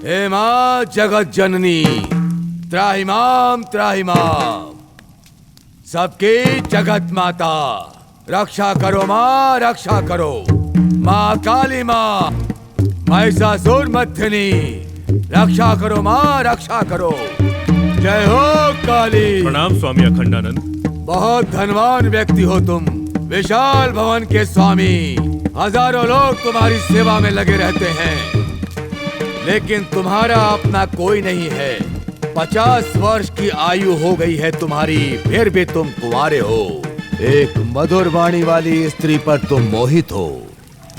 हे मां जगत जननी त्राहिमाम त्राहिमाम, सबकी जगत माता, रक्षा करो मां, रक्षा करो मां काली मां, महिषासुर मर्दिनी, रक्षा करो मां, रक्षा करो। जय हो काली। प्रणाम स्वामी अखंडानंद। बहुत धनवान व्यक्ति हो तुम, विशाल भवन के स्वामी। हजारों लोग तुम्हारी सेवा में लगे रहते हैं, लेकिन तुम्हारा अपना कोई नहीं है। 50 वर्ष की आयु हो गई है तुम्हारी, फिर भी तुम कुंवारे हो। एक मधुर वाणी वाली स्त्री पर तुम मोहित हो।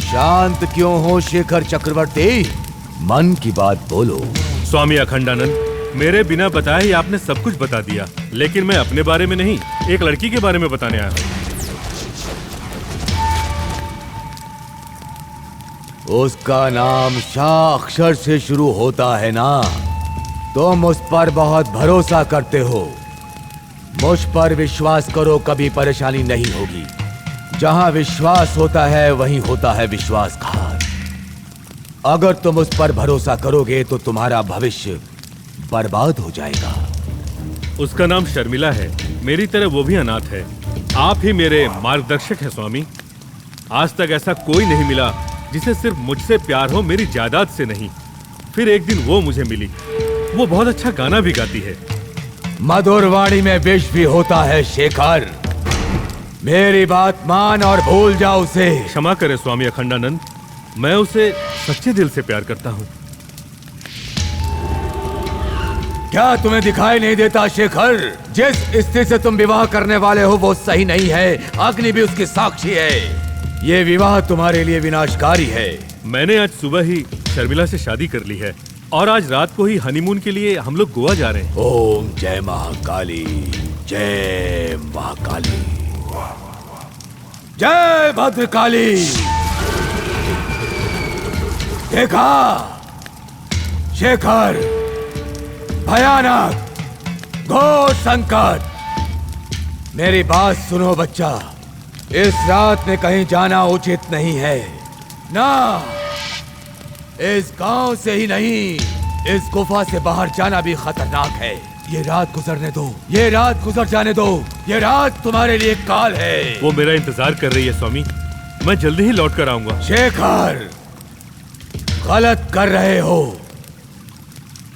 शांत क्यों हो शेखर चक्रवर्ती? मन की बात बोलो। स्वामी अखंडानंद, मेरे बिना बताए ही आपने सब कुछ बता दिया, लेकिन मैं अपने बारे में नहीं, एक लड़की के बारे में बताने आया हूँ। उसका नाम शाक्षर से शुरू होता है ना? तुम उस पर बहुत भरोसा करते हो। मुझ पर विश्वास करो, कभी परेशानी नहीं होगी। जहां विश्वास होता है वहीं होता है विश्वासघात। अगर तुम उस पर भरोसा करोगे तो तुम्हारा भविष्य बर्बाद हो जाएगा। उसका नाम शर्मिला है, मेरी तरह वो भी अनाथ है। आप ही मेरे मार्गदर्शक हैं स्वामी। आज तक ऐसा कोई नहीं मिला जिसे सिर्फ मुझसे प्यार हो, मेरी जायदाद से नहीं। फिर एक दिन वो मुझे मिली। वो बहुत अच्छा गाना भी गाती है। मधुर वाणी में विष भी होता है शेखर। मेरी बात मान और भूल जाओ उसे। क्षमा करें स्वामी अखंडानंद, मैं उसे सच्चे दिल से प्यार करता हूँ। क्या तुम्हें दिखाई नहीं देता शेखर? जिस स्त्री से तुम विवाह करने वाले हो वो सही नहीं है। अग्नि भी उसकी साक्षी है। ये विवाह तुम्हारे लिए विनाशकारी है। मैंने आज सुबह ही शर्मिला से शादी कर ली है और आज रात को ही हनीमून के लिए हम लोग गोवा जा रहे हैं। ओम जय महाकाली, जय महाकाली, जय भद्रकाली। देखा शेखर, भयानक घोर संकट। मेरी बात सुनो बच्चा, इस रात में कहीं जाना उचित नहीं है ना। इस गांव से ही नहीं, इस गुफा से बाहर जाना भी खतरनाक है। ये रात गुजरने दो, ये रात गुजर जाने दो। ये रात तुम्हारे लिए काल है। वो मेरा इंतजार कर रही है स्वामी, मैं जल्दी ही लौट कर आऊंगा। शेखर, गलत कर रहे हो,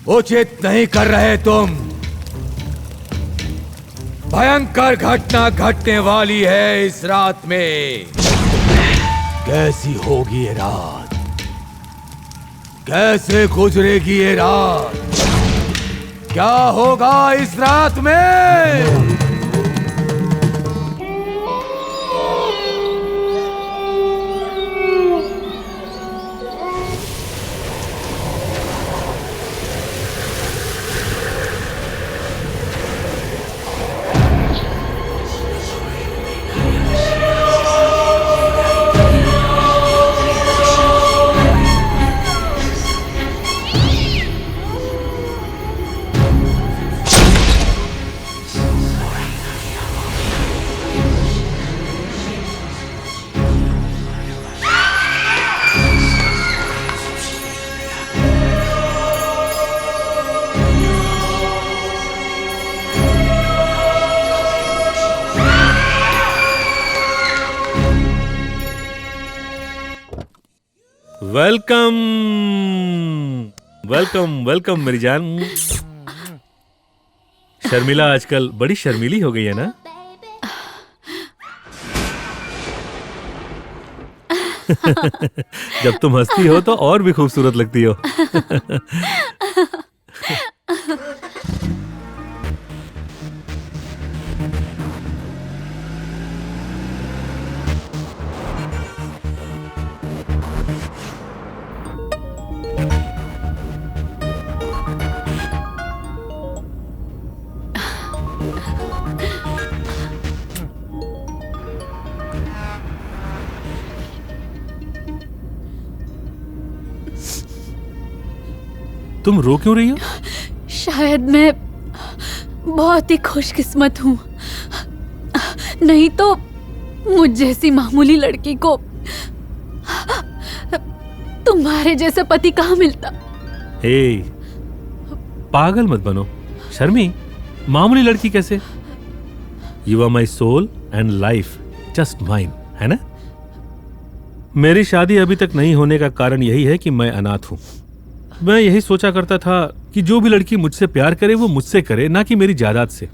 उचित नहीं कर रहे तुम। भयंकर घटना घटने वाली है इस रात में। कैसी होगी ये रात? कैसे गुजरेगी ये रात? क्या होगा इस रात में? वेलकम वेलकम वेलकम मेरी जान। शर्मिला आजकल बड़ी शर्मीली हो गई है ना? जब तुम हंसती हो तो और भी खूबसूरत लगती हो। तुम रो क्यों रही हो? शायद मैं बहुत ही खुशकिस्मत हूँ, नहीं तो मुझ जैसी मामूली लड़की को तुम्हारे जैसा पति कहाँ मिलता। हे, पागल मत बनो शर्मी, मामूली लड़की कैसे? You are my soul and life, just mine, है ना? मेरी शादी अभी तक नहीं होने का कारण यही है कि मैं अनाथ हूं। मैं यही सोचा करता था कि जो भी लड़की मुझसे प्यार करे वो मुझसे करे, ना कि मेरी जायदाद से।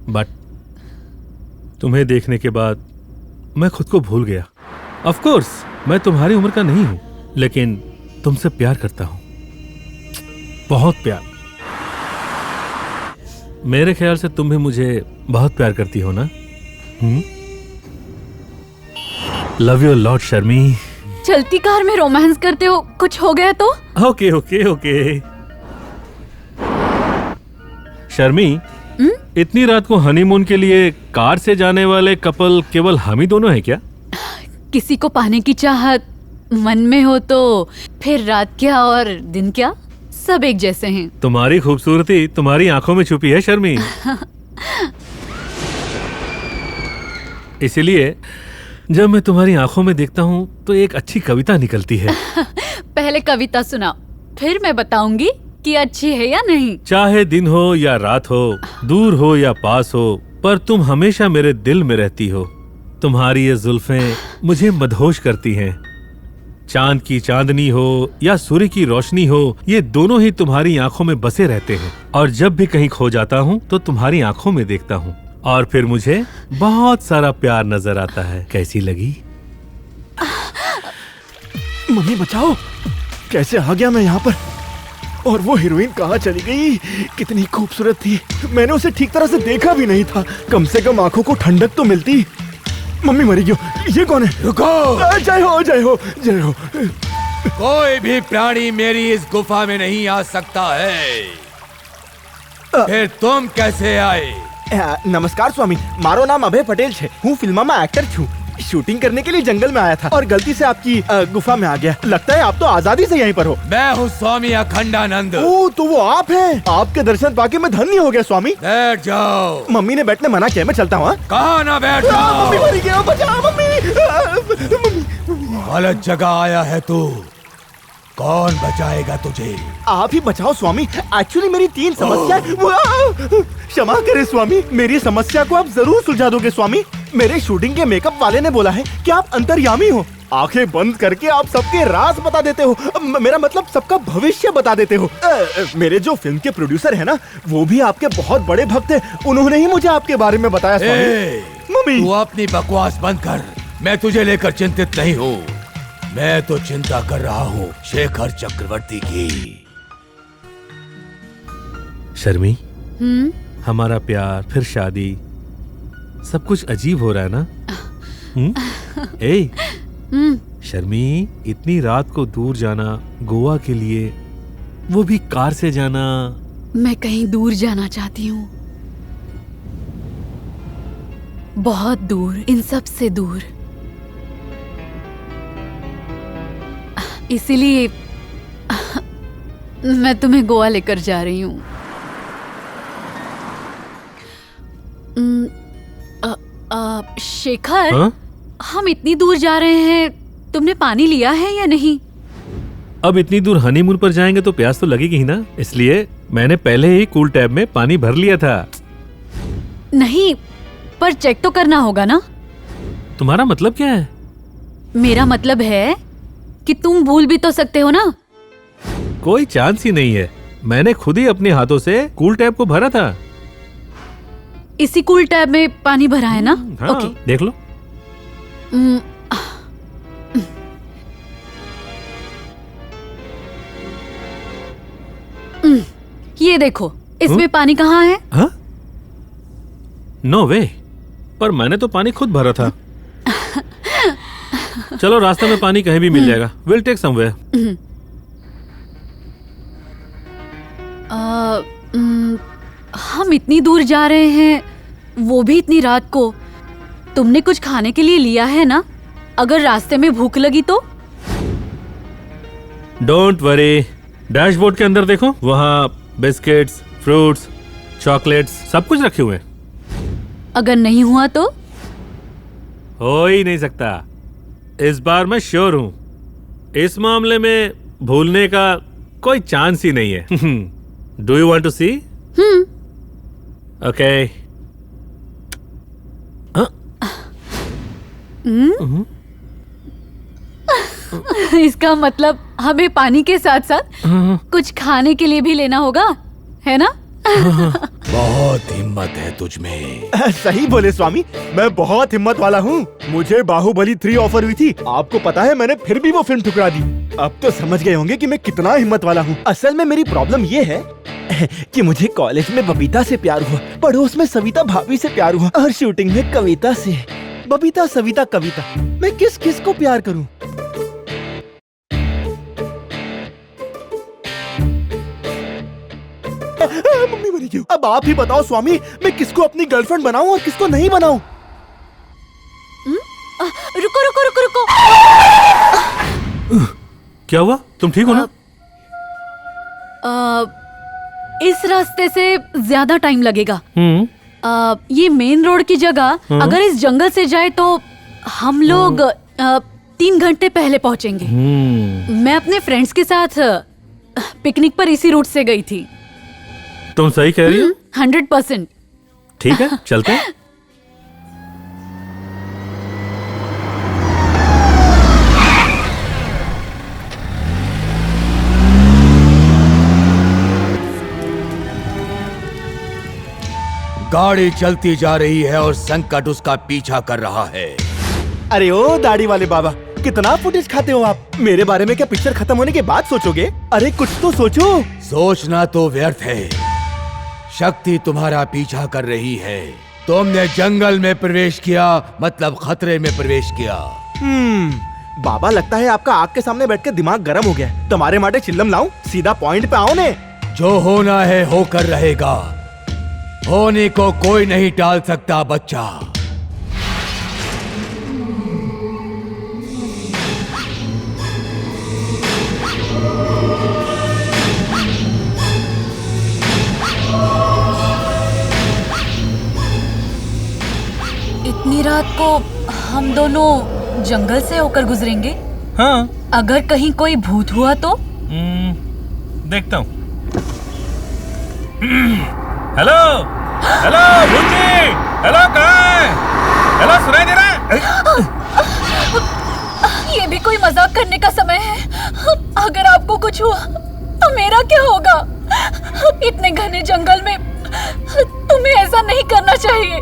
बट तुम्हें देखने के बाद मैं खुद को भूल गया। ऑफ कोर्स मैं तुम्हारी उम्र का नहीं हूं, लेकिन तुमसे प्यार करता हूं, बहुत प्यार। मेरे ख्याल से तुम भी मुझे बहुत प्यार करती हो ना? लव यू लॉट शर्मी। चलती कार में रोमांस करते हो, कुछ हो गया तो? Okay okay okay. शर्मी, इतनी रात को हनीमून के लिए कार से जाने वाले कपल केवल हम ही दोनों हैं क्या? किसी को पाने की चाहत मन में हो तो फिर रात क्या और दिन क्या, सब एक जैसे हैं। तुम्हारी खूबसूरती तुम्हारी आंखों में छुपी है शर्मी। इसीलिए जब मैं तुम्हारी आंखों में देखता हूँ तो एक अच्छी कविता निकलती है। पहले कविता सुनाओ, फिर मैं बताऊंगी कि अच्छी है या नहीं। चाहे दिन हो या रात हो, दूर हो या पास हो, पर तुम हमेशा मेरे दिल में रहती हो। तुम्हारी ये जुल्फें मुझे मदहोश करती हैं। चांद की चांदनी हो या सूर्य की रोशनी हो, ये दोनों ही तुम्हारी आंखों में बसे रहते हैं। और जब भी कहीं खो जाता हूँ तो तुम्हारी आंखों में देखता हूँ और फिर मुझे बहुत सारा प्यार नजर आता है। कैसी लगी? मम्मी बचाओ, कैसे आ गया मैं यहाँ पर? और वो हीरोइन कहाँ चली गई? कितनी खूबसूरत थी, मैंने उसे ठीक तरह से देखा भी नहीं था। कम से कम आंखों को ठंडक तो मिलती। मम्मी मरी क्यों? ये कौन है? रुको! जय हो जय हो जय हो। कोई भी प्राणी मेरी इस गुफा में नहीं आ सकता है। फिर तुम कैसे आए? नमस्कार स्वामी, मारो नाम अभय पटेल छे। हूँ फिल्म में एक्टर छू। शूटिंग करने के लिए जंगल में आया था और गलती से आपकी गुफा में आ गया। लगता है आप तो आजादी से यहीं पर हो। मैं हूँ स्वामी अखंडानंद। ओह, तो वो आप हैं। आपके दर्शन पाके मैं धन्य हो गया स्वामी। बैठ जाओ। मम्मी ने बैठने मना किया, मैं चलता हूँ। कहाँ ना बैठ जाओ। मम्मी मरी गया, बचाओ मम्मी। गलत जगह आया है तू, कौन बचाएगा तुझे? आप ही बचाओ स्वामी। एक्चुअली मेरी 3 समस्या। क्षमा करें स्वामी, मेरी समस्या को आप जरूर सुलझा दोगे स्वामी। मेरे शूटिंग के मेकअप वाले ने बोला है कि आप अंतर्यामी हो। आंखें बंद करके आप सबके राज बता देते हो। मेरा मतलब सबका भविष्य बता देते हो। मेरे जो फिल्म के प्रोड्यूसर है ना, वो भी आपके बहुत बड़े भक्त हैं। उन्होंने ही मुझे आपके बारे में बताया स्वामी। मम्मी, तू अपनी बकवास बंद कर। मैं तुझे लेकर चिंतित नहीं हूँ। मैं तो चिंता कर रहा हूँ शेखर चक्रवर्ती की। शर्मी, हमारा प्यार, फिर शादी, सब कुछ अजीब हो रहा है ना? ए, शर्मी, इतनी रात को दूर जाना गोवा के लिए, वो भी कार से जाना। मैं कहीं दूर जाना चाहती हूँ, बहुत दूर, इन सब से दूर। इसीलिए मैं तुम्हें गोवा लेकर जा रही हूँ। शेखर, हाँ? हम इतनी दूर जा रहे हैं, तुमने पानी लिया है या नहीं? अब इतनी दूर हनीमून पर जाएंगे तो प्यास तो लगेगी ही ना, इसलिए मैंने पहले ही कूल टैब में पानी भर लिया था। नहीं, पर चेक तो करना होगा ना। तुम्हारा मतलब क्या है? मेरा मतलब है कि तुम भूल भी तो सकते हो ना। कोई चांस ही नहीं है, मैंने खुद ही अपने हाथों से कूल टैब को भरा था। इसी कूल टैब में पानी भरा है ना? हाँ, ओके। देख लो। ये देखो, इसमें पानी कहाँ है? हाँ? नो वे, पर मैंने तो पानी खुद भरा था। चलो, रास्ते में पानी कहीं भी मिल जाएगा। Will take somewhere. हम इतनी दूर जा रहे हैं, वो भी इतनी रात को। तुमने कुछ खाने के लिए लिया है ना? अगर रास्ते में भूख लगी तो? डोंट वरी, डैशबोर्ड के अंदर देखो, वहाँ बिस्किट्स, फ्रूट्स, चॉकलेट्स सब कुछ रखे हुए हैं। अगर नहीं हुआ तो? हो ही नहीं सकता। इस बार मैं श्योर हूं, इस मामले में भूलने का कोई चांस ही नहीं है। Do you want to see? Okay. इसका मतलब हमें पानी के साथ साथ कुछ खाने के लिए भी लेना होगा, है ना? बहुत हिम्मत है तुझ में। सही बोले स्वामी, मैं बहुत हिम्मत वाला हूँ। मुझे बाहुबली 3 ऑफर हुई थी, आपको पता है, मैंने फिर भी वो फिल्म ठुकरा दी। अब तो समझ गए होंगे कि मैं कितना हिम्मत वाला हूँ। असल में मेरी प्रॉब्लम ये है कि मुझे कॉलेज में बबीता से प्यार हुआ, पड़ोस में सविता भाभी से प्यार हुआ और शूटिंग में कविता से। बबीता, सविता, कविता, मैं किस किस को प्यार करूँ? मम्मी मरी क्यों? अब आप ही बताओ स्वामी, मैं किसको अपनी गर्लफ्रेंड बनाऊं और किसको नहीं बनाऊं? रुको रुको रुको रुको। क्या हुआ? तुम ठीक हो ना? इस रास्ते से ज्यादा टाइम लगेगा। ये मेन रोड की जगह अगर इस जंगल से जाए तो हम लोग 3 घंटे पहले पहुंचेंगे। मैं अपने फ्रेंड्स के साथ पिकनिक पर इसी रूट से गई थी। तुम सही कह रही हो? 100%। ठीक है, चलते हैं। गाड़ी चलती जा रही है और संकट उसका पीछा कर रहा है। अरे ओ दाढ़ी वाले बाबा, कितना फुटेज खाते हो आप? मेरे बारे में क्या पिक्चर खत्म होने के बाद सोचोगे? अरे कुछ तो सोचो। सोचना तो व्यर्थ है, शक्ति तुम्हारा पीछा कर रही है। तुमने जंगल में प्रवेश किया, मतलब खतरे में प्रवेश किया। बाबा, लगता है आपका आग के सामने बैठ के दिमाग गर्म हो गया। तुम्हारे माटे चिल्लम लाऊं? सीधा पॉइंट पे आओ ने। जो होना है होकर रहेगा, होने को कोई नहीं टाल सकता बच्चा। इतनी रात को हम दोनों जंगल से होकर गुजरेंगे? हाँ। अगर कहीं कोई भूत हुआ तो? देखता हूँ। हेलो हेलो भूत जी, हेलो, कहाँ है? हेलो, सुनाई दे रहा है? ये भी कोई मजाक करने का समय है? अगर आपको कुछ हुआ तो मेरा क्या होगा? इतने घने जंगल में तुम्हें ऐसा नहीं करना चाहिए।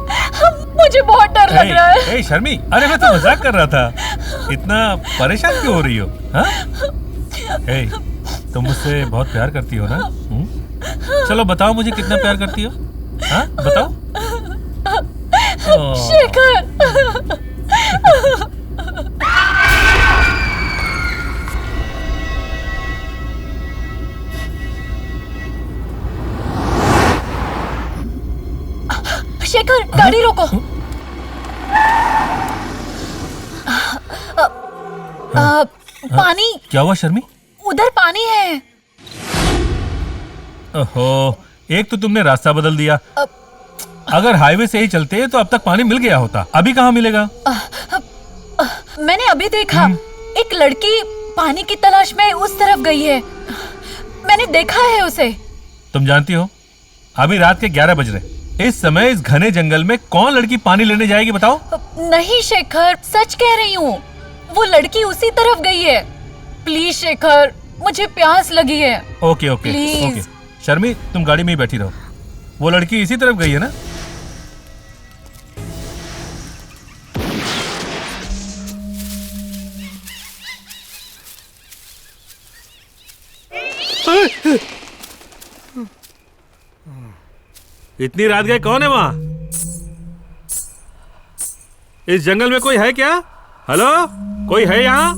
मुझे बहुत डर लग रहा है। ए शर्मी, अरे मैं तो मजाक कर रहा था। इतना परेशान क्यों हो रही हो? हाँ? ए, तुम मुझसे बहुत प्यार करती हो ना? चलो बताओ मुझे, कितना प्यार करती हो? हाँ, बताओ। शेखर, शेखर, गाड़ी रोको। पानी। क्या हुआ शर्मी? उधर पानी है। ओहो, एक तो तुमने रास्ता बदल दिया। अगर हाईवे से ही चलते तो अब तक पानी मिल गया होता। अभी कहाँ मिलेगा? मैंने अभी देखा, एक लड़की पानी की तलाश में उस तरफ गई है। मैंने देखा है उसे। तुम जानती हो, अभी रात के 11 बज रहे। इस समय इस घने जंगल में कौन लड़की पानी लेने जाएगी बताओ? नहीं शेखर, सच कह रही हूँ, वो लड़की उसी तरफ गई है। प्लीज शेखर, मुझे प्यास लगी है। Okay okay okay. शर्मी, तुम गाड़ी में ही बैठी रहो। वो लड़की इसी तरफ गई है ना? इतनी रात गए, कौन है वहां? इस जंगल में कोई है क्या? हेलो, कोई है यहाँ?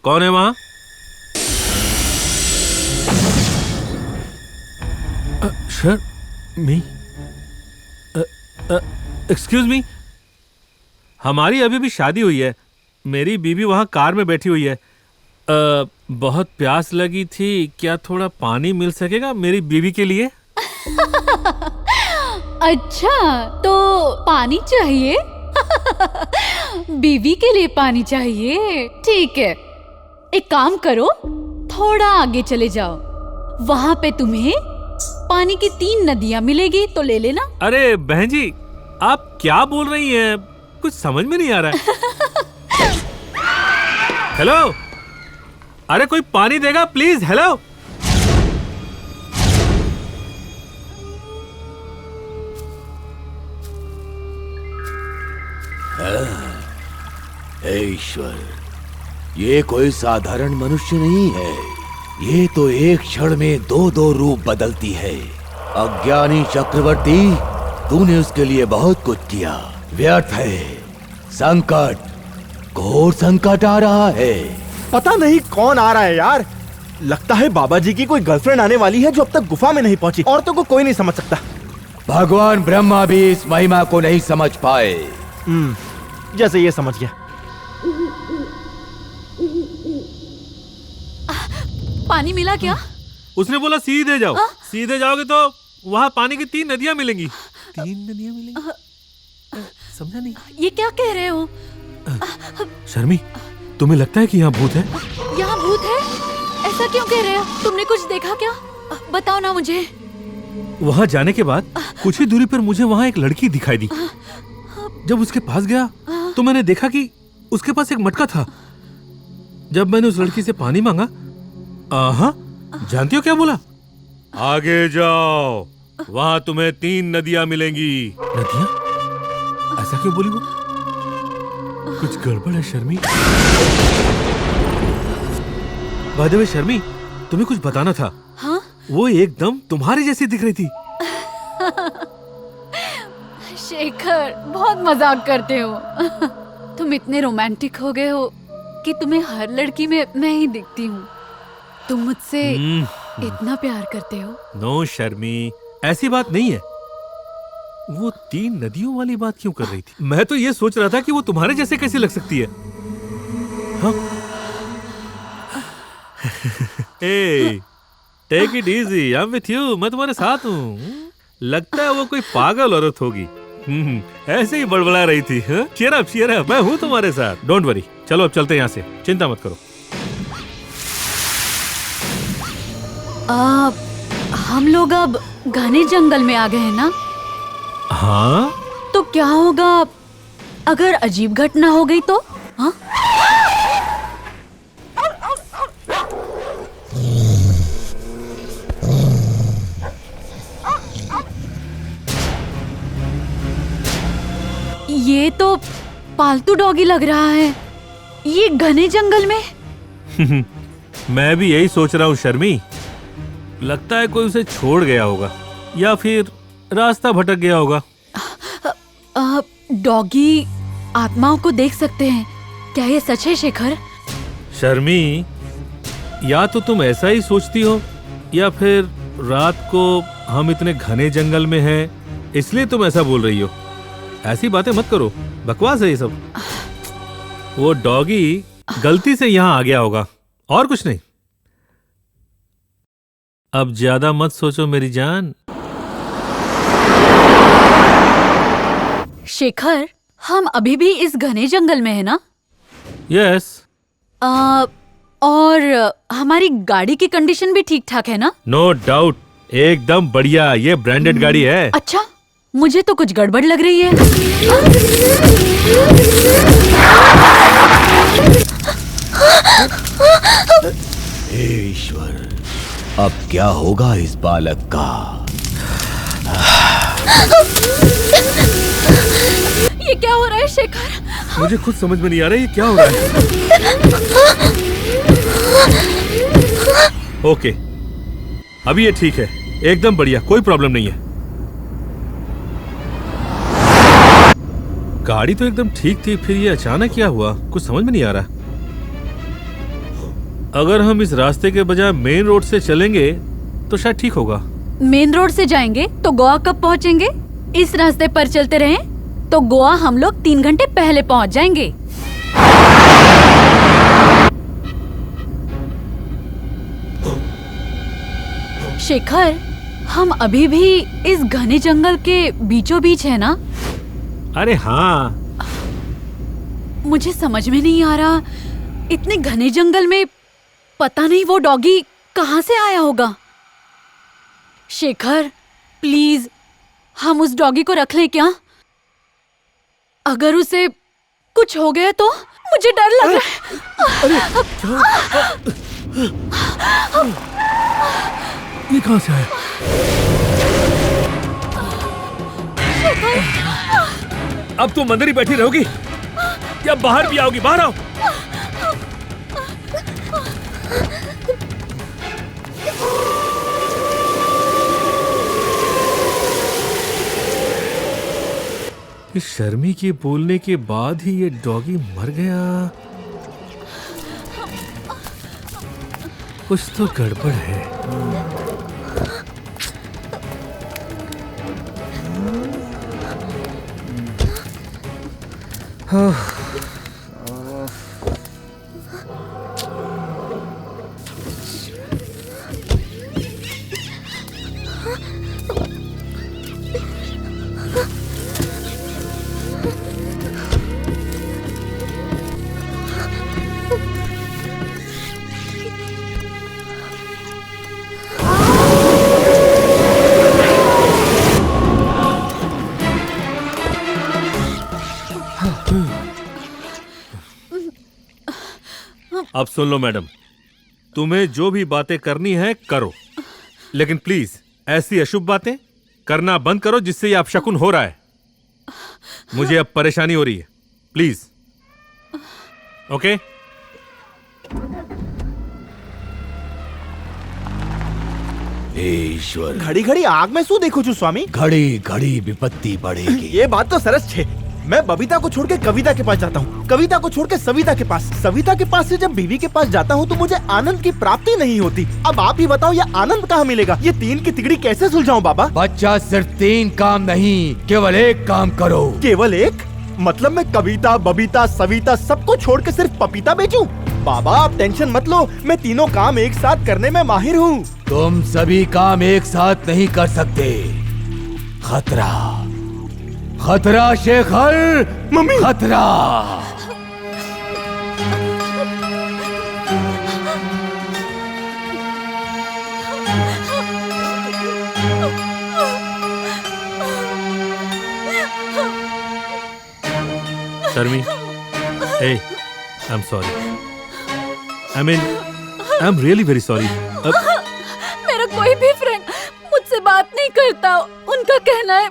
कौन है वहां? मी, एक्सक्यूज मी, हमारी अभी भी शादी हुई है। मेरी बीवी वहाँ कार में बैठी हुई है। बहुत प्यास लगी थी, क्या थोड़ा पानी मिल सकेगा मेरी बीवी के लिए? अच्छा, तो पानी चाहिए? बीवी के लिए पानी चाहिए, ठीक है। एक काम करो, थोड़ा आगे चले जाओ, वहाँ पे तुम्हें पानी की 3 नदियाँ मिलेगी, तो ले लेना। अरे बहन जी, आप क्या बोल रही हैं? कुछ समझ में नहीं आ रहा है। हेलो, अरे कोई पानी देगा प्लीज? हेलो। हे ईश्वर, ये कोई साधारण मनुष्य नहीं है। ये तो एक क्षण में 2 रूप बदलती है। अज्ञानी चक्रवर्ती, तूने उसके लिए बहुत कुछ किया, व्यर्थ है। संकट, घोर संकट आ रहा है। पता नहीं कौन आ रहा है यार। लगता है बाबा जी की कोई गर्लफ्रेंड आने वाली है जो अब तक गुफा में नहीं पहुंची। औरतों को कोई नहीं समझ सकता। भगवान ब्रह्मा भी इस महिमा को नहीं समझ पाए। जैसे ये समझ गया। पानी मिला क्या? उसने बोला सीधे जाओ। सीधे जाओगे तो वहाँ पानी की 3 नदियाँ मिलेंगी। 3 नदियाँ मिलेंगी? समझा नहीं। ये क्या कह रहे हो? शर्मी, तुम्हें लगता है कि यहाँ भूत है? यहाँ भूत है? ऐसा क्यों कह रहे हो? तुमने कुछ देखा क्या? बताओ ना मुझे। वहाँ जाने के बाद कुछ ही दूरी पर मुझे वहाँ एक लड़की दिखाई दी। जब उसके पास गया तो मैंने देखा कि उसके पास एक मटका था। जब मैंने उस लड़की से पानी मांगा, जानती हो क्या बोला? आगे जाओ, वहाँ तुम्हें 3 नदियाँ मिलेंगी। नदियाँ? ऐसा क्यों बोली वो? कुछ गड़बड़ है शर्मी। बाय द वे शर्मी, तुम्हें कुछ बताना था। हाँ? वो एकदम तुम्हारी जैसी दिख रही थी। शेखर, बहुत मजाक करते हो। तुम इतने रोमांटिक हो गए हो कि तुम्हें हर लड़की में मैं ही दिखती हूँ। तुम मुझसे इतना प्यार करते हो। नो शर्मी, ऐसी बात नहीं है। वो 3 नदियों वाली बात क्यों कर रही थी? मैं तो ये सोच रहा था कि वो तुम्हारे जैसे कैसे लग सकती है। हाँ? Hey, take it easy, I'm with you, मैं तुम्हारे साथ हूँ। लगता है वो कोई पागल औरत होगी। ऐसे ही बड़बड़ा रही थी। cheer up, मैं हूँ तुम्हारे साथ। डोंट वरी, चलो अब चलते हैं यहाँ से, चिंता मत करो। हम लोग अब घने जंगल में आ गए हैं ना? हाँ? तो क्या होगा अगर अजीब घटना हो गई तो? हाँ? ये तो पालतू डॉगी लग रहा है, ये घने जंगल में। मैं भी यही सोच रहा हूँ शर्मी। लगता है कोई उसे छोड़ गया होगा या फिर रास्ता भटक गया होगा। डॉगी आत्माओं को देख सकते हैं, क्या ये सच है शेखर? शर्मी, या तो तुम ऐसा ही सोचती हो या फिर रात को हम इतने घने जंगल में हैं इसलिए तुम ऐसा बोल रही हो। ऐसी बातें मत करो, बकवास है ये सब। वो डॉगी गलती से यहाँ आ गया होगा और कुछ नहीं। अब ज्यादा मत सोचो मेरी जान। शेखर, हम अभी भी इस घने जंगल में है ना? यस। और हमारी गाड़ी की कंडीशन भी ठीक ठाक है ना? नो डाउट, एकदम बढ़िया। ये ब्रांडेड गाड़ी है। अच्छा, मुझे तो कुछ गड़बड़ लग रही है। हे ईश्वर, अब क्या होगा इस बालक का? ये क्या हो रहा है शेखर? मुझे खुद समझ में नहीं आ रहा ये क्या हो रहा है। ओके, अभी ये ठीक है, एकदम बढ़िया, कोई प्रॉब्लम नहीं है। गाड़ी तो एकदम ठीक थी, फिर ये अचानक क्या हुआ, कुछ समझ में नहीं आ रहा। अगर हम इस रास्ते के बजाय मेन रोड से चलेंगे तो शायद ठीक होगा। मेन रोड से जाएंगे तो गोवा कब पहुंचेंगे? इस रास्ते पर चलते रहें तो गोवा हम लोग 3 घंटे पहले पहुंच जाएंगे। शेखर, हम अभी भी इस घने जंगल के बीचों बीच है ना? अरे हाँ। मुझे समझ में नहीं आ रहा, इतने घने जंगल में पता नहीं वो डॉगी कहाँ से आया होगा। शेखर, प्लीज हम उस डॉगी को रख लें क्या? अगर उसे कुछ हो गया तो मुझे डर लग रहा है। ये कहाँ से आया? अब तुम अंदर ही बैठी रहोगी या बाहर भी आओगी? बाहर आओ। इस शर्मी के बोलने के बाद ही ये डॉगी मर गया। कुछ तो गड़बड़ है। अब सुन लो मैडम, तुम्हें जो भी बातें करनी है करो, लेकिन प्लीज ऐसी अशुभ बातें करना बंद करो जिससे ये अपशकुन हो रहा है। मुझे अब परेशानी हो रही है, प्लीज। ओके? ईश्वर, घड़ी घड़ी आग में शू देखो छू स्वामी? घड़ी घड़ी विपत्ति बढ़ेगी। ये बात तो सरस छे। मैं बबीता को छोड़ के कविता के पास जाता हूँ, कविता को छोड़ के सविता के पास, सविता के पास से जब बीवी के पास जाता हूँ तो मुझे आनंद की प्राप्ति नहीं होती। अब आप ही बताओ, ये आनंद कहाँ मिलेगा? ये तीन की तिगड़ी कैसे सुलझाऊं बाबा? बच्चा, सिर्फ 3 काम नहीं, केवल एक काम करो। केवल एक? मतलब मैं कविता, बबीता, सविता सबको छोड़ के सिर्फ पपीता बेचूं? बाबा आप टेंशन मत लो, मैं तीनों काम एक साथ करने में माहिर हूँ। तुम सभी काम एक साथ नहीं कर सकते। खतरा, खतरा शेखर, मम्मी! खतरा। शर्मी, hey, I'm sorry. I'm really very sorry. मेरा कोई भी फ्रेंड मुझसे बात नहीं करता। उनका कहना है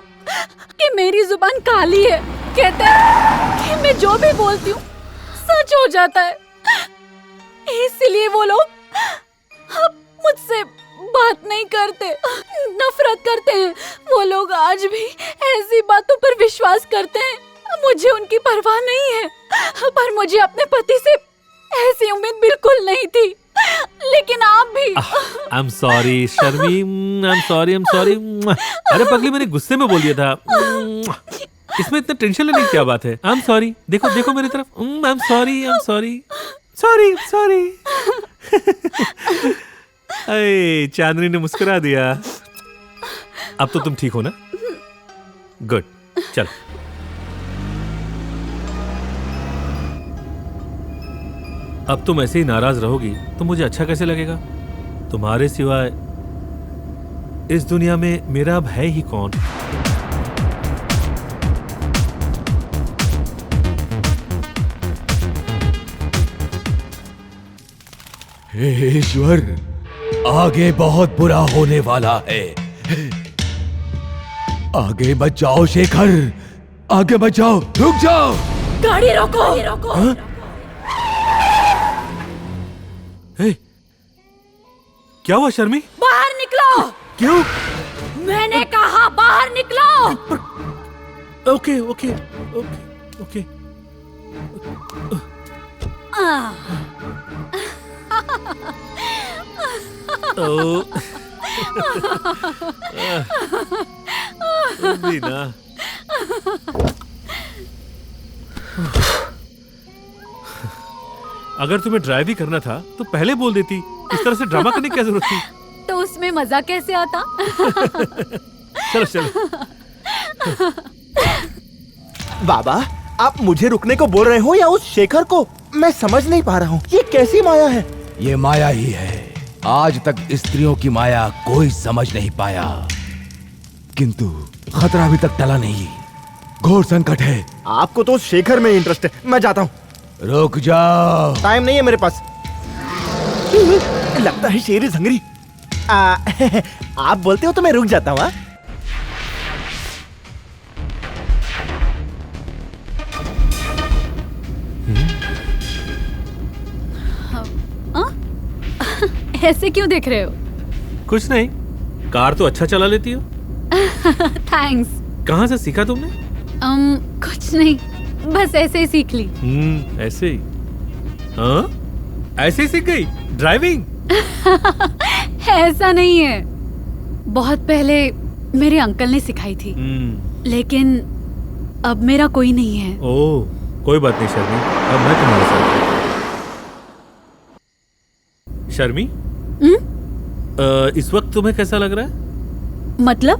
कि मेरी जुबान काली है। कहते हैं कि मैं जो भी बोलती हूँ सच हो जाता है, इसलिए वो लोग मुझसे बात नहीं करते, नफरत करते हैं। वो लोग आज भी ऐसी बातों पर विश्वास करते हैं। मुझे उनकी परवाह नहीं है, पर मुझे अपने पति से ऐसी उम्मीद बिल्कुल नहीं थी। लेकिन आप भी। I'm sorry, Sharmi, I'm sorry. अरे पगली, मैंने गुस्से में बोल दिया था। इसमें इतना टेंशन लेने की क्या बात है? I'm sorry. देखो मेरी तरफ। I'm sorry. अरे चांदनी ने मुस्कुरा दिया। अब तो तुम ठीक हो ना? गुड, चल। अब तुम ऐसे ही नाराज रहोगी तो मुझे अच्छा कैसे लगेगा? तुम्हारे सिवाय इस दुनिया में मेरा अब है ही कौन? हे ईश्वर, आगे बहुत बुरा होने वाला है। आगे बच जाओ शेखर, आगे बच जाओ। रुक जाओ। गाड़ी रोको। हाँ? हे, क्या हुआ शर्मी? बाहर निकलो। क्यों? मैंने कहा बाहर निकलो। ओके। भी ना। अगर तुम्हें ड्राइव ही करना था तो पहले बोल देती। इस तरह से ड्रामा करने की क्या जरूरत थी? तो उसमें मजा कैसे आता? चलो चलो। बाबा, आप मुझे रुकने को बोल रहे हो या उस शेखर को? मैं समझ नहीं पा रहा हूँ, ये कैसी माया है? ये माया ही है। आज तक स्त्रियों की माया कोई समझ नहीं पाया, किंतु खतरा अभी तक टला नहीं। घोर संकट है। आपको तो शेखर में इंटरेस्ट है, मैं जाता हूँ। रुक जाओ। टाइम नहीं है मेरे पास। लगता है शेर इज हंग्री। आप बोलते हो तो मैं रुक जाता हूँ। ऐसे क्यों देख रहे हो? कुछ नहीं, कार तो अच्छा चला लेती हो। थैंक्स। कहाँ से सीखा तुमने? कुछ नहीं, बस ऐसे ही सीख ली। ऐसे ही? हाँ, ऐसे ही सीख गई ड्राइविंग? ऐसा नहीं है, बहुत पहले मेरे अंकल ने सिखाई थी। लेकिन अब मेरा कोई नहीं है। ओह, कोई बात नहीं शर्मी, अब मैं तुम्हारे साथ हूँ। शर्मी, इस वक्त तुम्हें कैसा लग रहा है? मतलब?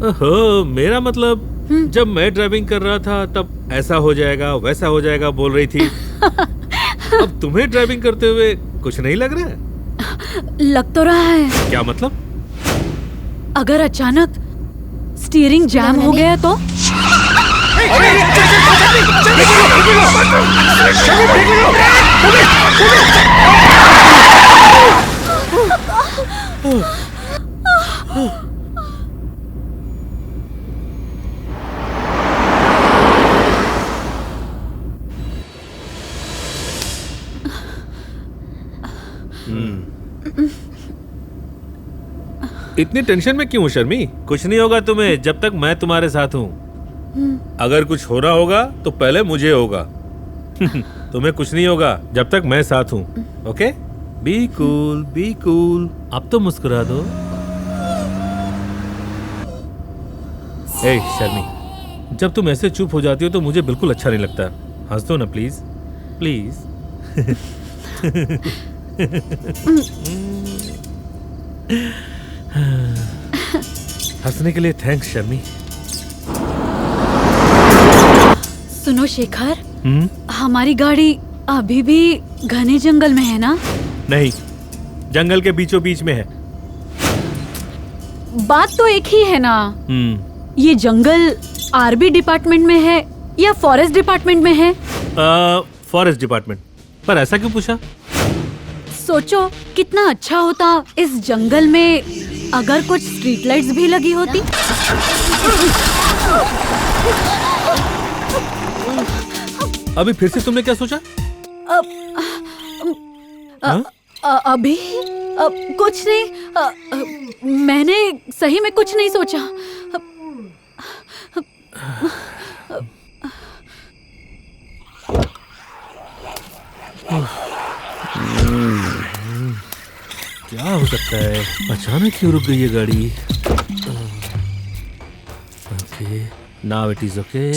ओहो, मेरा मतलब जब मैं ड्राइविंग कर रहा था तब ऐसा हो जाएगा वैसा हो जाएगा बोल रही थी। अब तुम्हें ड्राइविंग करते हुए कुछ नहीं लग रहा है? लग तो रहा है। क्या मतलब? अगर अचानक स्टीयरिंग जैम हो गया तो? इतनी टेंशन में क्यों हो शर्मी? कुछ नहीं होगा तुम्हें जब तक मैं तुम्हारे साथ हूँ। अगर कुछ हो रहा होगा तो पहले मुझे होगा। तुम्हें कुछ नहीं होगा जब तक मैं साथ हूँ। Okay? Be cool, be cool. अब तो मुस्कुरा दो। ए शर्मी, जब तुम ऐसे चुप हो जाती हो तो मुझे बिल्कुल अच्छा नहीं लगता। हंस दो ना प्लीज, प्लीज। हंसने के लिए थैंक्स शर्मी। सुनो शेखर, हमारी गाड़ी अभी भी घने जंगल में है ना? नहीं, जंगल के बीचों बीच में है। बात तो एक ही है ना। ये जंगल आरबी डिपार्टमेंट में है या फॉरेस्ट डिपार्टमेंट में है? Forest department. पर ऐसा क्यों पूछा? सोचो कितना अच्छा होता इस जंगल में अगर कुछ स्ट्रीट लाइट्स भी लगी होती। अभी फिर से तुमने क्या सोचा? अभी कुछ नहीं। मैंने सही में कुछ नहीं सोचा। क्या हो सकता है? अचानक क्यों रुक गई ये गाड़ी? Okay, now it is okay.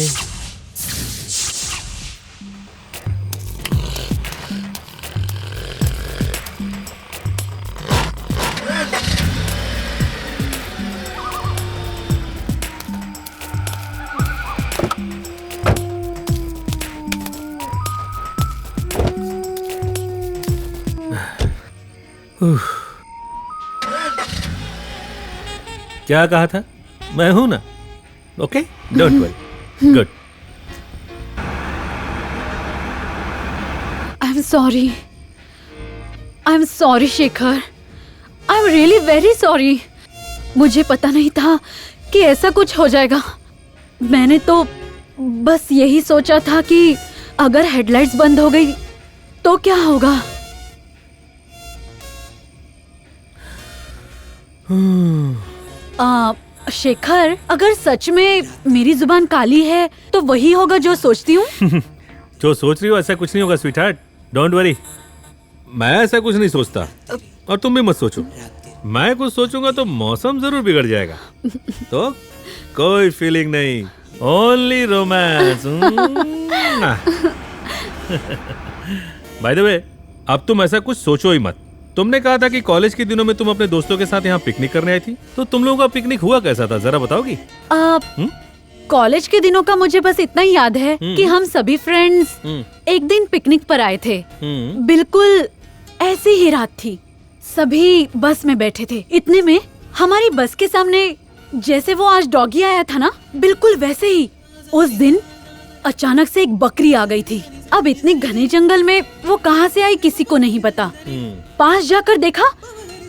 क्या कहा था? मैं हूं ना। Okay, don't worry. Good. I am sorry. I am sorry Shekhar. I am really very sorry. मुझे पता नहीं था कि ऐसा कुछ हो जाएगा। मैंने तो बस यही सोचा था कि अगर हेडलाइट्स बंद हो गई तो क्या होगा। शेखर, अगर सच में मेरी जुबान काली है तो वही होगा जो सोचती हूँ। जो सोच रही हो ऐसा कुछ नहीं होगा स्वीटहार्ट। डोंट वरी, मैं ऐसा कुछ नहीं सोचता और तुम भी मत सोचो। मैं कुछ सोचूंगा तो मौसम जरूर बिगड़ जाएगा। तो कोई फीलिंग नहीं, only romance. By the way, अब तुम ऐसा कुछ सोचो ही मत। तुमने कहा था कि कॉलेज के दिनों में तुम अपने दोस्तों के साथ यहाँ पिकनिक करने आई थी, तो तुम लोगों का पिकनिक हुआ कैसा था, जरा बताओगी? कॉलेज के दिनों का मुझे बस इतना ही याद है कि हम सभी फ्रेंड्स एक दिन पिकनिक पर आए थे। बिल्कुल ऐसी ही रात थी, सभी बस में बैठे थे। इतने में हमारी बस के सामने जैसे वो आज डॉगी आया था ना, बिल्कुल वैसे ही उस दिन अचानक से एक बकरी आ गई थी। अब इतने घने जंगल में वो कहाँ से आई किसी को नहीं पता। पास जाकर देखा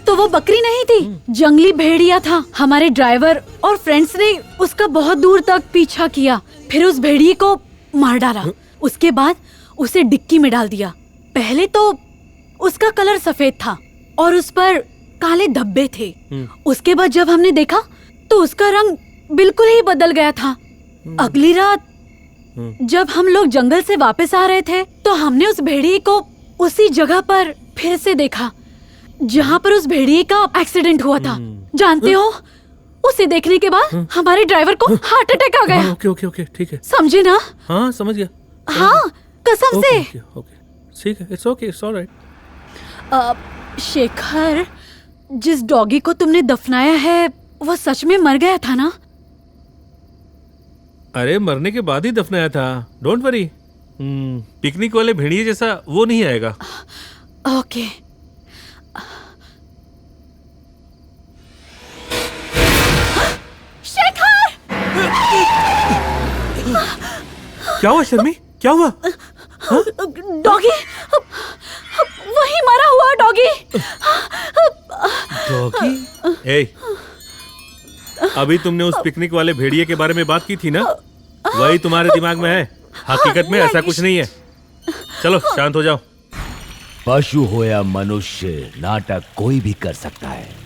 तो वो बकरी नहीं थी, जंगली भेड़िया था। हमारे ड्राइवर और फ्रेंड्स ने उसका बहुत दूर तक पीछा किया, फिर उस भेड़िए को मार डाला। उसके बाद उसे डिक्की में डाल दिया। पहले तो उसका कलर सफेद था और उस पर काले धब्बे थे। उसके बाद जब हमने देखा तो उसका रंग बिल्कुल ही बदल गया था। अगली रात जब हम लोग जंगल से वापस आ रहे थे तो हमने उस भेड़िए को उसी जगह पर फिर से देखा जहाँ पर उस भेड़िए का एक्सीडेंट हुआ था। जानते हो, उसे देखने के बाद हमारे ड्राइवर को हार्ट अटैक आ गया। ओके ओके ओके, ठीक है। समझे ना? हाँ समझ गया। हाँ कसम से। ओके ठीक है, it's okay, it's alright. Shekhar, जिस डॉगी को तुमने दफनाया है वो सच में मर गया था ना? अरे मरने के बाद ही दफनाया था, डोंट वरी। पिकनिक वाले भेड़िए जैसा वो नहीं आएगा। ओके। शेखर! क्या हुआ शर्मी, क्या हुआ? डॉगी, वही मरा हुआ डॉगी। डॉगी? ए, अभी तुमने उस पिकनिक वाले भेड़िए के बारे में बात की थी ना, वही तुम्हारे दिमाग में है। हकीकत में ऐसा कुछ नहीं है। चलो शांत हो जाओ। पशु हो या मनुष्य, नाटक कोई भी कर सकता है।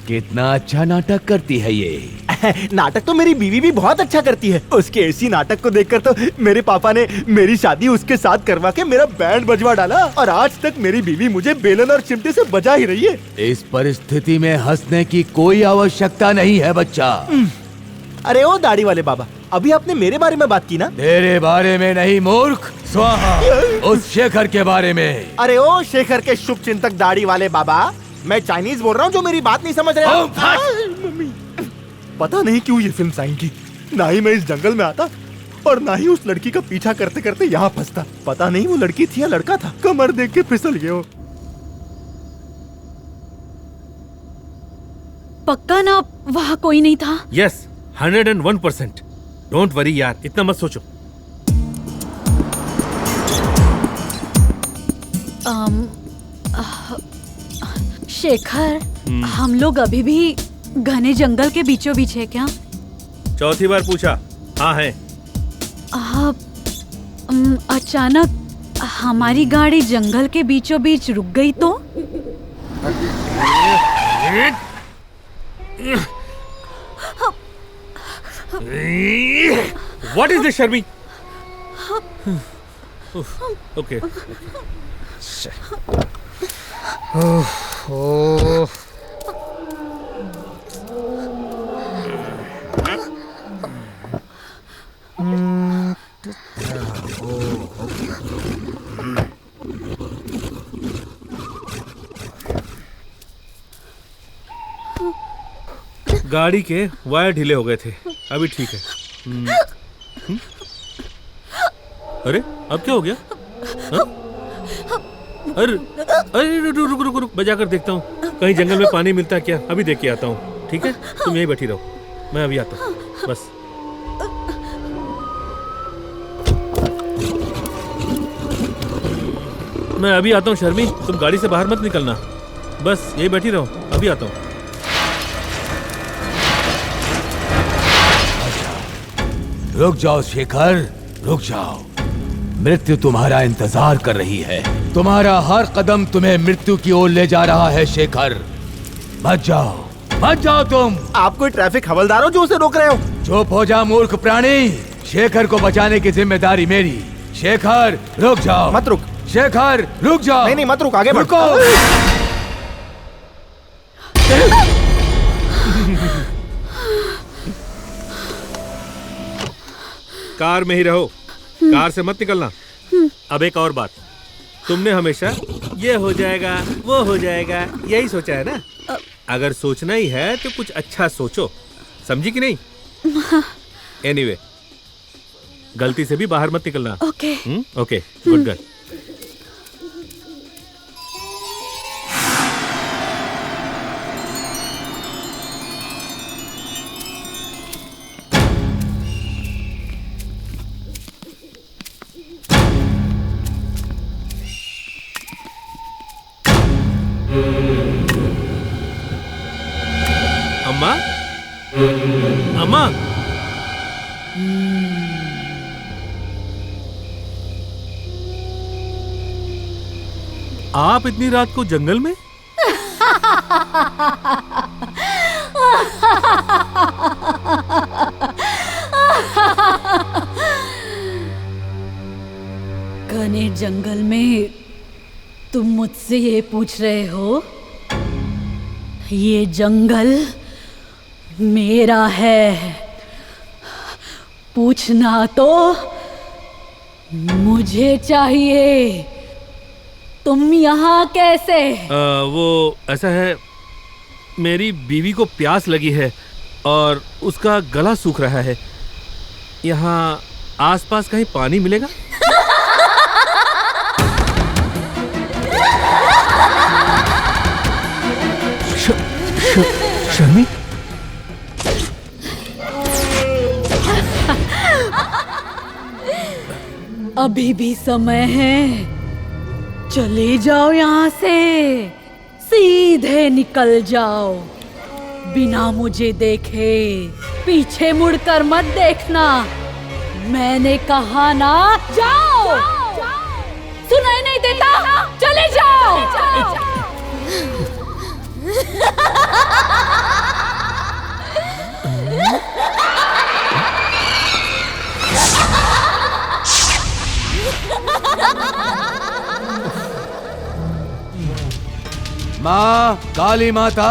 कितना अच्छा नाटक करती है ये। नाटक तो मेरी बीवी भी बहुत अच्छा करती है। उसके इसी नाटक को देखकर तो मेरे पापा ने मेरी शादी उसके साथ करवा के मेरा बैंड बजवा डाला और आज तक मेरी बीवी मुझे बेलन और चिमटे से बजा ही रही है। इस परिस्थिति में हंसने की कोई आवश्यकता नहीं है बच्चा। अरे ओ दाढ़ी वाले बाबा, अभी आपने मेरे बारे में बात की ना? तेरे बारे में नहीं मूर्ख, स्वाहा, उस शेखर के बारे में। अरे ओ शेखर के शुभ चिंतक दाढ़ी वाले बाबा, मैं चाइनीज बोल रहा हूँ जो मेरी बात नहीं समझ रहे। मम्मी, पता नहीं क्यों ये फिल्म साइन की। ना ही मैं इस जंगल में आता और ना ही उस लड़की का पीछा करते करते यहाँ फंसता। पता नहीं वो लड़की थी या लड़का था, कमर देख के फिसल गए हो। पक्का ना वहाँ कोई नहीं था? यस, 101%। डोंट वरी यार, इतना मत सोचो। शेखर, हम लोग अभी भी घने जंगल के बीचों बीच है क्या? चौथी बार पूछा। हाँ है। अचानक हमारी गाड़ी जंगल के बीचों बीच रुक गई तो? What is this, Sharmi? Okay. गाड़ी के वायर ढीले हो गए थे, अभी ठीक है। अरे अब क्या हो गया? अरे अरे रुक रुक रुक, बजा कर देखता हूँ कहीं जंगल में पानी मिलता है क्या, अभी देख के आता हूँ। ठीक है, तुम यहीं बैठी रहो, मैं अभी आता हूँ बस। मैं अभी आता हूँ शर्मी, तुम गाड़ी से बाहर मत निकलना, बस यहीं बैठी रहो, अभी आता हूँ। रुक जाओ शेखर, रुक जाओ। मृत्यु तुम्हारा इंतजार कर रही है। तुम्हारा हर कदम तुम्हें मृत्यु की ओर ले जा रहा है शेखर। बच जाओ तुम। आप कोई ट्रैफिक हवलदार हो जो उसे रोक रहे हो? चुप हो जा मूर्ख प्राणी। शेखर को बचाने की जिम्मेदारी मेरी। शेखर रुक जाओ। मत रुक। शेखर रुक जाओ। नहीं मत रुक, आगे बढ़। रुको। कार में ही रहो, कार से मत निकलना। अब एक और बात, तुमने हमेशा ये हो जाएगा वो हो जाएगा यही सोचा है ना। अगर सोचना ही है तो कुछ अच्छा सोचो, समझी कि नहीं? एनीवे, गलती से भी बाहर मत निकलना। ओके। Okay, good girl. अम्मा, अम्मा, आप इतनी रात को जंगल में? घने जंगल में तुम मुझसे ये पूछ रहे हो? ये जंगल मेरा है। पूछना तो मुझे चाहिए। तुम यहाँ कैसे? वो ऐसा है, मेरी बीवी को प्यास लगी है और उसका गला सूख रहा है। यहाँ आसपास कहीं पानी मिलेगा? शर्मी, अभी भी समय है। चले जाओ यहाँ से, सीधे निकल जाओ, बिना मुझे देखे। पीछे मुड़कर मत देखना, मैंने कहा ना। जाओ, सुनाई नहीं देता? चले जाओ। माँ, काली माता,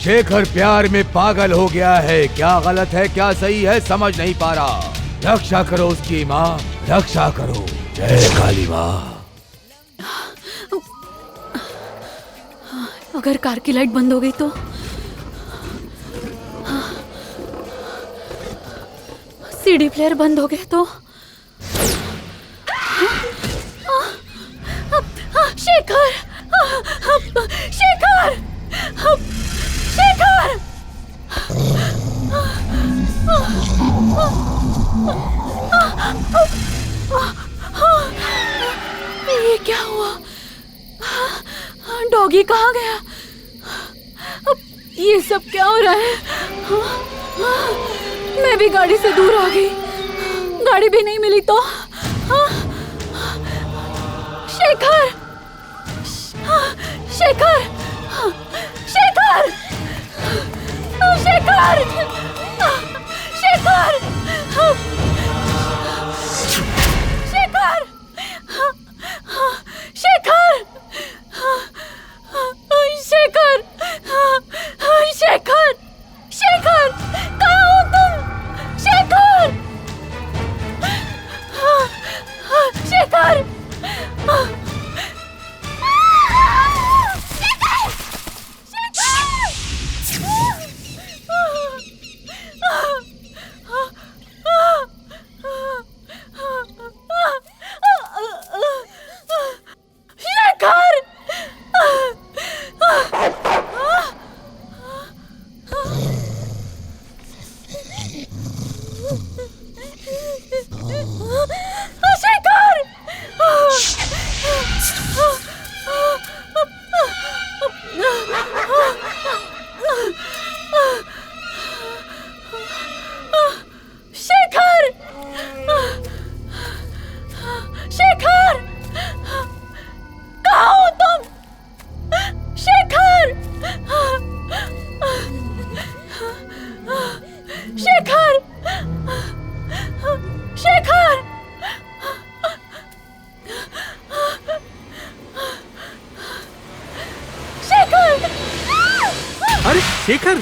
शेखर प्यार में पागल हो गया है। क्या गलत है क्या सही है समझ नहीं पा रहा। रक्षा करो उसकी माँ, रक्षा करो। जय काली माँ। अगर कार की लाइट बंद हो गई तो? सीडी प्लेयर बंद हो गए तो? शेखर, शेखर, शेखर! ये क्या हुआ? डॉगी कहाँ गया? ये सब क्या हो रहा है? मैं भी गाड़ी से दूर आ गई, गाड़ी भी नहीं मिली तो? शेखर, शेखर, शेखर, शेखर, शेखर, शेखर, शेखर, शेखर, शेखर, शेखर, कहाँ हो तुम? शेखर, शेखर, शेखर,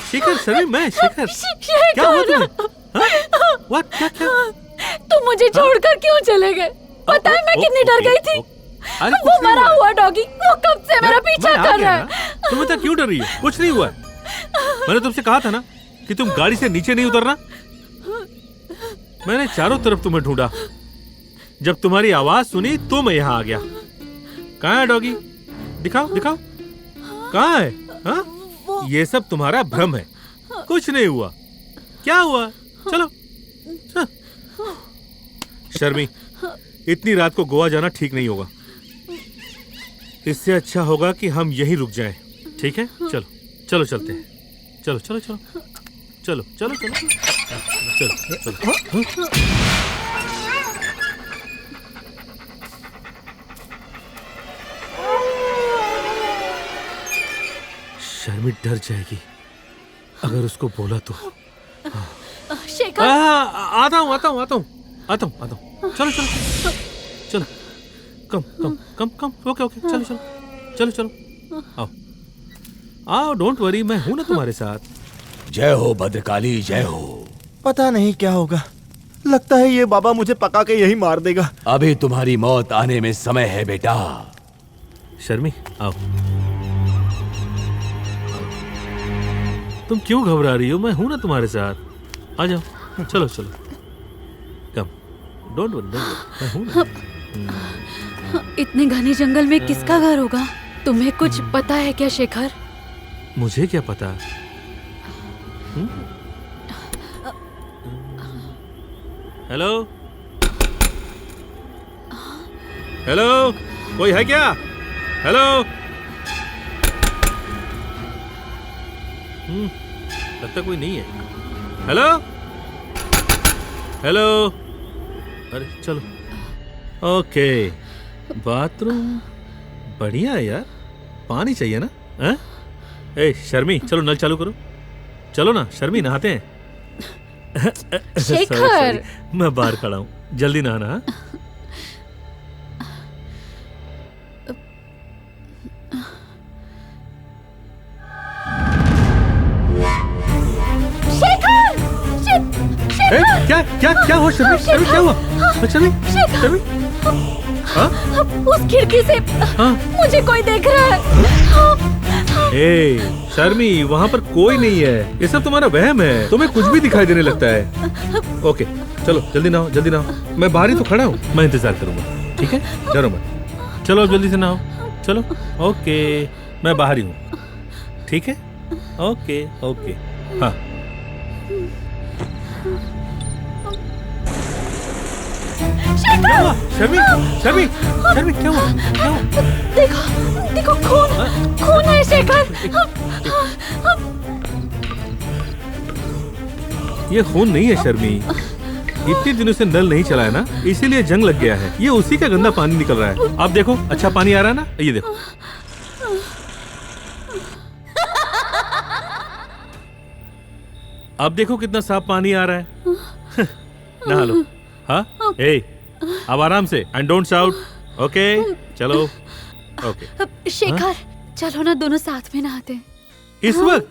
शेखर, सर मैं शेखर। क्या हुआ तुम्हें? What? क्या? तुम मुझे छोड़कर क्यों चले गए? पता है मैं कितनी डर गई थी। अरे वो मरा हुआ डॉगी, वो कब से मेरा पीछा कर रहा है। तुम इतना क्यों डर रही है? कुछ नहीं हुआ। मैंने तुमसे कहा था ना कि तुम गाड़ी से नीचे नहीं उतरना। मैंने चारों तरफ तुम्हें ढूंढा, जब तुम्हारी आवाज सुनी तो मैं यहाँ आ गया। कहाँ है डॉगी? दिखाओ दिखाओ, कहाँ है? हाँ? ये सब तुम्हारा भ्रम है, कुछ नहीं हुआ। क्या हुआ? चलो। हाँ। शर्मी, इतनी रात को गोवा जाना ठीक नहीं होगा। इससे अच्छा होगा कि हम यहीं रुक जाएं। ठीक है? चलो चलो चलते हैं। चलो चलो चलो चलो चलो चलो चलो चलो। शर्मी डर जाएगी अगर उसको बोला तो। शेखर, आता हूँ आता हूँ आता हूँ आता हूँ आता हूँ। चलो चलो चलो, कम कम कम कम। ओके ओके, चलो चलो चलो चलो, आओ आओ, डोंट वरी, मैं हूं ना तुम्हारे साथ। जय हो भद्रकाली, जय हो। पता नहीं क्या होगा, लगता है ये बाबा मुझे पका के यही मार देगा। अभी तुम्हारी मौत आने में समय है बेटा। शर्मी आओ। तुम क्यों घबरा रही हो? मैं हूं ना तुम्हारे साथ। आ जाओ, चलो चलो, कम, डोंट वरी, मैं हूं ना। इतने घने जंगल में किसका घर होगा? तुम्हें कुछ पता है क्या शेखर? मुझे क्या पता? हेलो हेलो, कोई है क्या? हेलो। लगता कोई नहीं है। Hello hello. अरे चलो, ओके। बाथरूम बढ़िया है यार, पानी चाहिए ना? हैं? ए शर्मी, चलो नल चालू करो। चलो ना शर्मी, नहाते हैं। शेखर। Sorry, मैं बाहर खड़ा हूँ, जल्दी नहाना। हाँ? ए, क्या क्या क्या हुआ शर्मी? शर्मी क्या हुआ? शर्मी शर्मी, हाँ? उस खिड़की से हाँ? मुझे कोई देख रहा है। ए शर्मी, वहाँ पर कोई नहीं है, ये सब तुम्हारा वहम है, तुम्हें कुछ भी दिखाई देने लगता है। ओके चलो जल्दी नहाओ, जल्दी नहाओ। मैं बाहर ही तो खड़ा हूँ, मैं इंतजार करूंगा। ठीक है, डरो मत। चलो अब जल्दी से नहाओ, चलो। ओके, मैं बाहर ही हूँ। ठीक है, ओके ओके। हाँ क्या हुआ? शर्मी शर्मी शर्मी, क्या हुआ? क्या हुआ? देखो देखो, खून खून है शेखर। ये खून नहीं है शर्मी, इतने दिनों से नल नहीं चला है ना, इसीलिए जंग लग गया है। ये उसी का गंदा पानी निकल रहा है। आप देखो, अच्छा पानी आ रहा है ना, ये देखो। अब देखो कितना साफ पानी आ रहा है। नहा लो। हाँ, ए, अब आराम से, एंड डोंट शाउट। ओके, चलो। ओके शेखर, चलो ना दोनों साथ में नहाते हैं। इस वक्त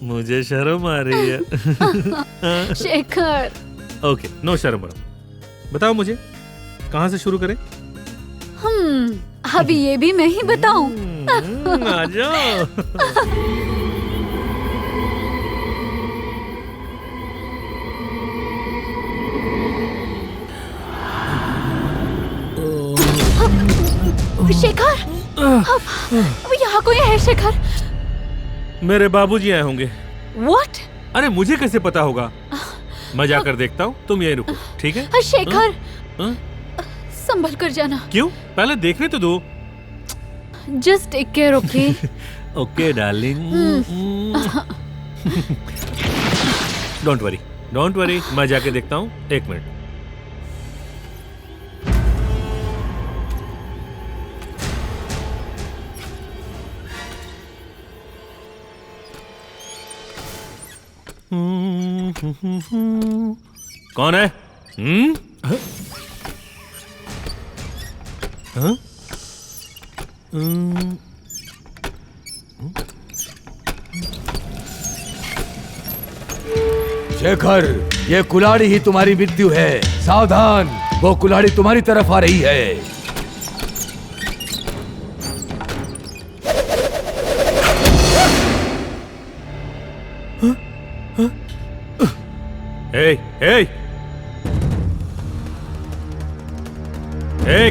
मुझे शर्म आ रही है। शेखर। ओके, नो शर्म बड़ो। बताओ मुझे, कहाँ से शुरू करें? अभी ये भी मैं ही बताऊं? आ जाओ। शेखर, यहाँ कोई है शेखर? मेरे बाबूजी आए होंगे। What? अरे मुझे कैसे पता होगा? मैं जाकर देखता हूँ, तुम यहीं रुको, ठीक है? शेखर, हाँ? संभल कर जाना। क्यों? पहले देखने तो दो। Just take care, okay? Okay darling. Don't worry, don't worry, मैं जाके देखता हूँ। एक मिनट। कौन है? हाँ? शेखर, ये कुल्हाड़ी ही तुम्हारी मृत्यु है, सावधान। वो कुल्हाड़ी तुम्हारी तरफ आ रही है।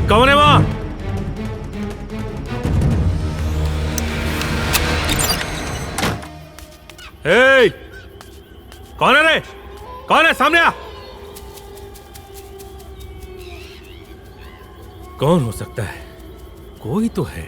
कौन है वहां? कौन है रे? कौन है? सामने आ। कौन हो सकता है? कोई तो है।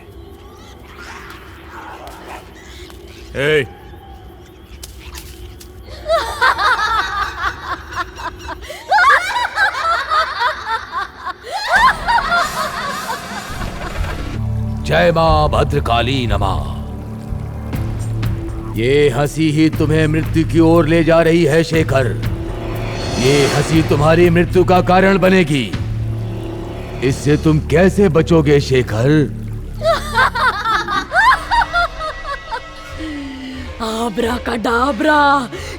जय मां भद्रकाली नमः। ये हंसी ही तुम्हें मृत्यु की ओर ले जा रही है शेखर। ये हंसी तुम्हारी मृत्यु का कारण बनेगी। इससे तुम कैसे बचोगे शेखर? आबरा का डाबरा,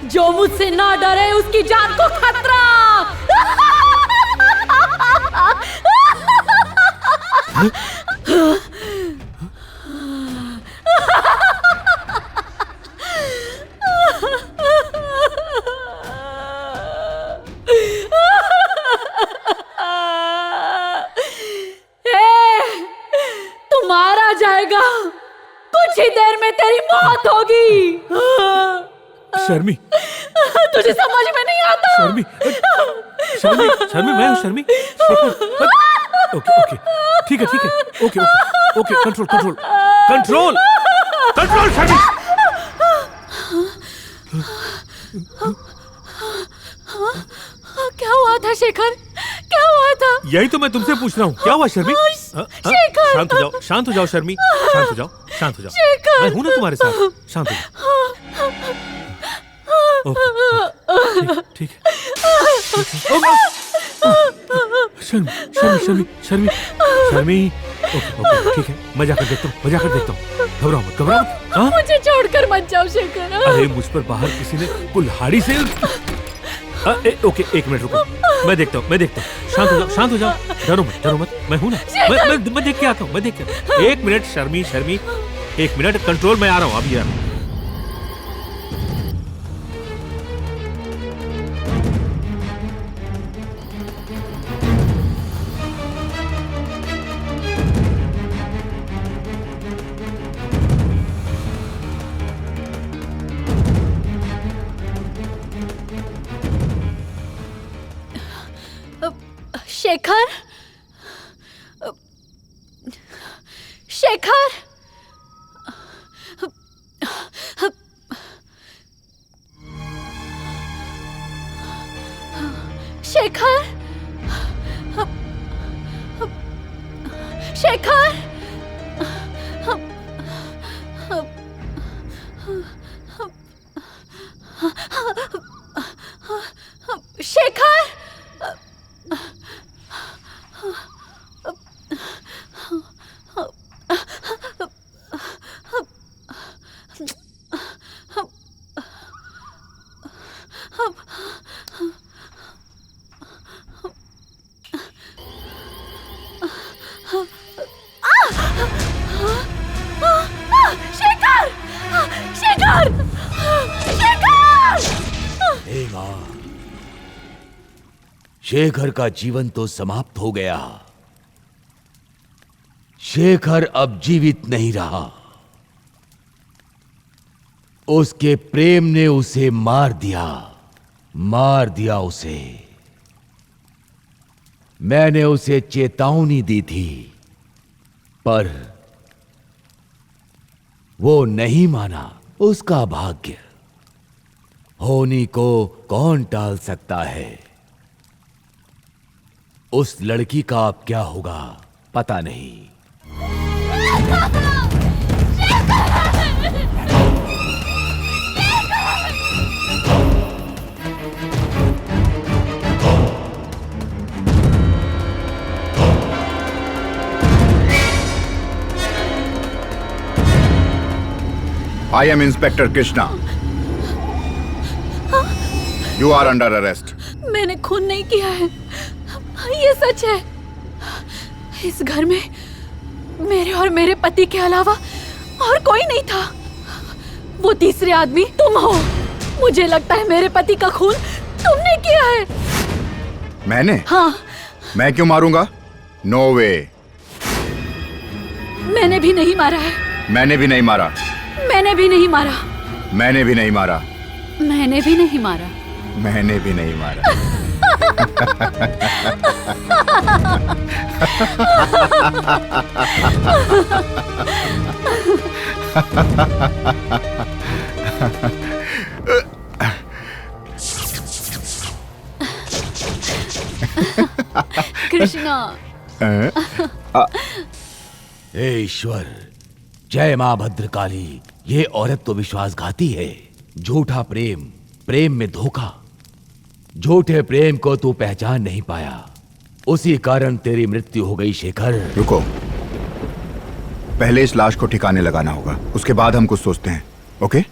जो मुझसे ना डरे उसकी जान को खतरा। मारा जाएगा, कुछ ही देर में तेरी मौत होगी। शर्मी, तुझे समझ में नहीं आता। शर्मी, शर्मी, शर्मी, मैं हूँ शर्मी। ओके, ओके, ठीक है, ठीक है, okay, okay, okay, control, control, control, control, Sharmi. क्या हुआ था शेखर? क्या हुआ था? यही तो मैं तुमसे पूछ रहा हूँ। क्या हुआ शर्मी? शेखर, शांत हो जाओ, शांत हो जाओ शर्मी, शांत हो जाओ, शांत हो जाओ। शेखर, मैं हूं ना तुम्हारे साथ। शांत हो जाओ। ओके, ठीक है। शर्मी, शर्मी, शर्मी, शर्मी, शर्मी। ओके, ओके, ठीक है। मैं जाकर देखता हूँ, मैं जाकर देखता हूँ। घबराओ मत, घबराओ मत। मुझे छोड़कर मत जाओ शेखर। अरे मुझ पर बाहर किसी ने कुल्हाड़ी से। ओके, एक मिनट रुको, मैं देखता हूँ, मैं देखता हूँ। शांत हो जाओ, शांत हो जाओ, डरो मत, डरो मत। मैं हूं ना, मैं देख के आता हूँ, मैं देख के आता हूँ। एक मिनट शर्मी, शर्मी, एक मिनट, कंट्रोल में आ रहा हूँ अभी यार। शेखर, शेखर, शेखर, शेखर, शेखर, शेखर, शेखर, शेखर। हे मां, शेखर का जीवन तो समाप्त हो गया। शेखर अब जीवित नहीं रहा। उसके प्रेम ने उसे मार दिया, मार दिया उसे। मैंने उसे चेतावनी दी थी, पर वो नहीं माना। उसका भाग्य। होनी को कौन टाल सकता है? उस लड़की का अब क्या होगा पता नहीं। I am Inspector Krishna. You are under arrest. मैंने खून नहीं किया है। ये सच है। इस घर में मेरे और मेरे पति के अलावा और कोई नहीं था। वो तीसरे आदमी तुम हो। मुझे लगता है मेरे पति का खून तुमने किया है। मैंने? हाँ। मैं क्यों मारूंगा? नो वे। मैंने भी नहीं मारा है। मैंने भी नहीं मारा। मैंने भी नहीं मारा। मैंने भी नहीं मारा। मैंने भी नहीं मारा। मैंने भी नहीं मारा। कृष्णा। हे ईश्वर, जय माँ भद्रकाली। ये औरत तो विश्वासघाती है। झूठा प्रेम, प्रेम में धोखा। झूठे प्रेम को तू पहचान नहीं पाया, उसी कारण तेरी मृत्यु हो गई शेखर। रुको, पहले इस लाश को ठिकाने लगाना होगा, उसके बाद हम कुछ सोचते हैं। ओके?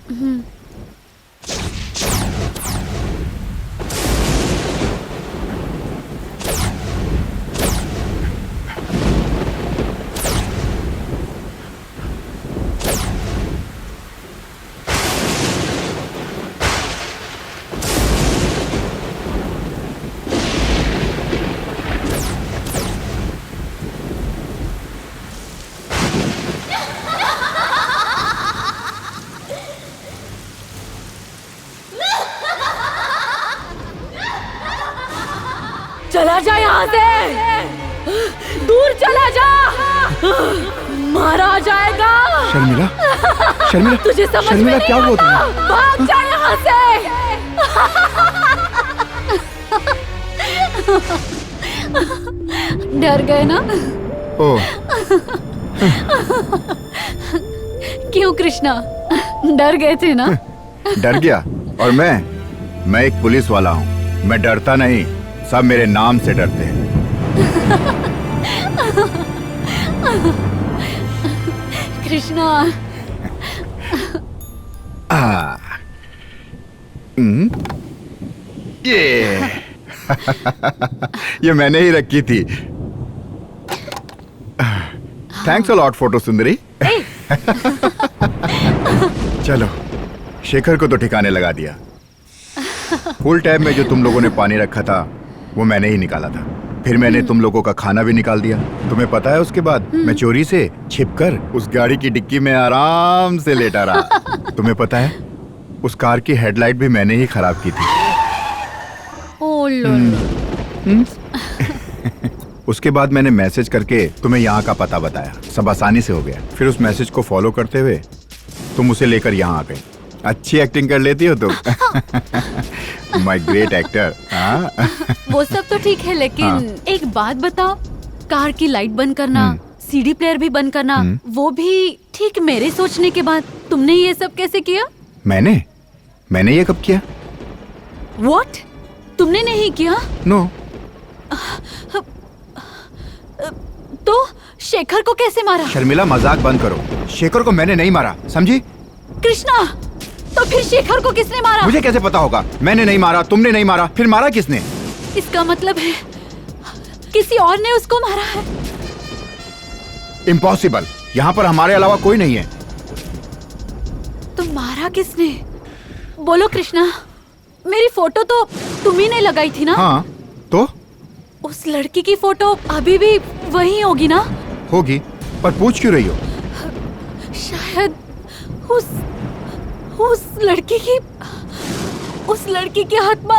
चला जा यहाँ से, दूर चला जा, मारा जाएगा। शर्मिला, शर्मिला, तुझे समझ में शर्मिला नहीं क्या हुआ आता? तुम्हें? भाग जा यहाँ से। डर गए ना? ओह, क्यों कृष्णा, डर गए थे ना? डर गया? और मैं एक पुलिस वाला हूँ, मैं डरता नहीं, सब मेरे नाम से डरते हैं। कृष्णा। ये मैंने ही रखी थी। थैंक्स अ लॉट फोटो सुंदरी। चलो, शेखर को तो ठिकाने लगा दिया। फुल टैब में जो तुम लोगों ने पानी रखा था वो मैंने ही निकाला था। फिर मैंने तुम लोगों का खाना भी निकाल दिया। तुम्हें पता है उसके बाद मैं चोरी से छिपकर उस गाड़ी की डिक्की में आराम से लेटा रहा। तुम्हें पता है उस कार की हेडलाइट भी मैंने ही खराब की थी। ओ लोलो। उसके बाद मैंने मैसेज करके तुम्हें यहाँ का पता बताया, सब आसानी से हो गया। फिर उस मैसेज को फॉलो करते हुए तुम उसे लेकर यहाँ आ गए। अच्छी एक्टिंग कर लेती हो तुम। My great actor. वो सब तो ठीक है, लेकिन एक बात बताओ, कार की लाइट बंद करना, सीडी प्लेयर भी बंद करना, वो भी ठीक मेरे सोचने के बाद तुमने ये सब कैसे किया? मैंने ये कब किया? What? तुमने नहीं किया? नो। तो शेखर को कैसे मारा? शर्मिला, मजाक बंद करो। शेखर को मैंने नहीं मारा, समझी? कृष्णा, तो फिर शेखर को किसने मारा? मुझे कैसे पता होगा? मैंने नहीं मारा, तुमने नहीं मारा, फिर मारा किसने? इसका मतलब है किसी और ने उसको मारा है। इम्पॉसिबल, यहाँ पर हमारे अलावा कोई नहीं है। तो मारा किसने? बोलो कृष्णा, मेरी फोटो तो तुम ही ने लगाई थी ना? हाँ, तो? उस लड़की की फोटो अभी भी वही होगी ना? होगी, पर पूछ क्यों रही हो? शायद उस लड़की की आत्मा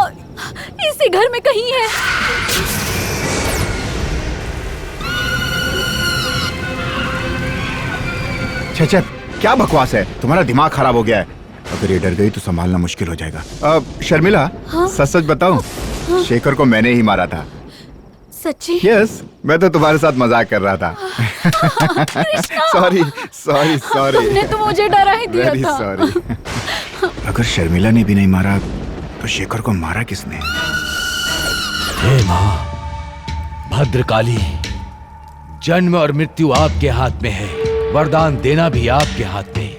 इसी घर में कहीं है। छे, क्या बकवास है? तुम्हारा दिमाग खराब हो गया है। अगर ये डर गई तो संभालना मुश्किल हो जाएगा। शर्मिला, सच बताऊं, शेखर को मैंने ही मारा था। सच्ची? यस, मैं तो तुम्हारे साथ मजाक कर रहा था। सॉरी। तुमने तो मुझे डरा ही दिया वेरी था। सॉरी। अगर शर्मिला ने भी नहीं मारा तो शेखर को मारा किसने? हे माँ भद्रकाली, जन्म और मृत्यु आपके हाथ में है, वरदान देना भी आपके हाथ में।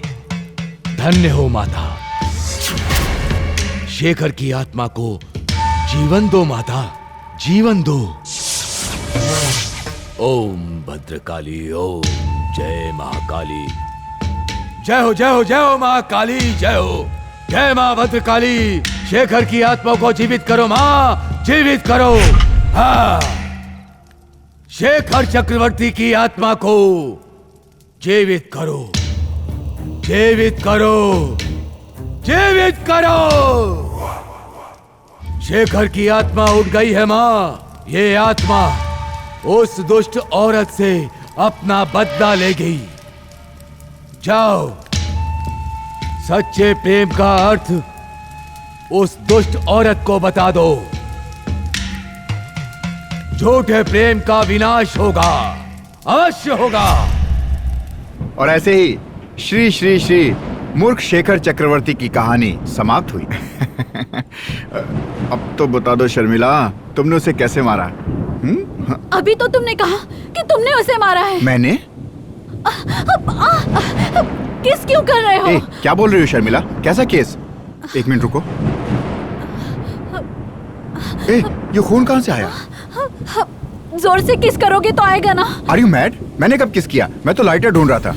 धन्य हो माता। शेखर की आत्मा को जीवन दो माता, जीवन दो। ओम भद्रकाली ओम जय महाकाली। जय हो जय हो जय हो महाकाली, जय हो। जय माँ भद्रकाली। शेखर की आत्मा को जीवित करो माँ, जीवित करो। हाँ, शेखर चक्रवर्ती की आत्मा को जीवित करो, जीवित करो, जीवित करो। शेखर की आत्मा उठ गई है माँ। ये आत्मा उस दुष्ट औरत से अपना बदला ले गई। जाओ, सच्चे प्रेम का अर्थ उस दुष्ट औरत को बता दो। झूठे प्रेम का विनाश होगा, अवश्य होगा। और ऐसे ही श्री श्री श्री मूर्ख शेखर चक्रवर्ती की कहानी समाप्त हुई। अब तो बता दो शर्मिला, तुमने उसे कैसे मारा? अभी तो तुमने कहा कि तुमने उसे मारा है। मैंने? किस क्यों कर रहे हो? क्या बोल रही हो शर्मिला? कैसा केस? एक मिनट रुको। ये खून कहाँ से आया? जोर से किस करोगे तो आएगा ना। Are you mad? मैंने कब किस किया? मैं तो लाइटर ढूंढ रहा था।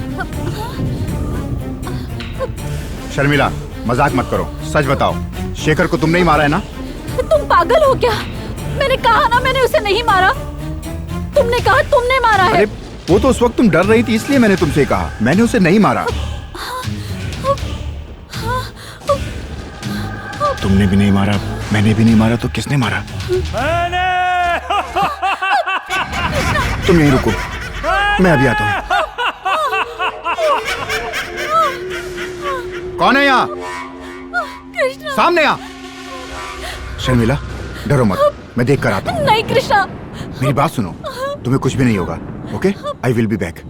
शर्मिला, मजाक मत करो, सच बताओ, शेखर को तुमने ही मारा है ना? तुम पागल हो क्या? मैंने कहा ना मैंने उसे नहीं मारा। तुमने कहा तुमने मारा है। अरे वो तो उस वक्त तुम डर रही थी इसलिए मैंने तुमसे कहा। मैंने उसे नहीं मारा। तुमने भी नहीं मारा, मैंने भी नहीं मारा, तो किसने मारा? तुम यहीं रुको, मैं अभी आता हूँ। कौन है यहाँ? सामने आ। शर्मिला, डरो मत, मैं देख कर आता हूँ। नहीं कृष्णा। मेरी बात सुनो, तुम्हें कुछ भी नहीं होगा, okay? I will be back.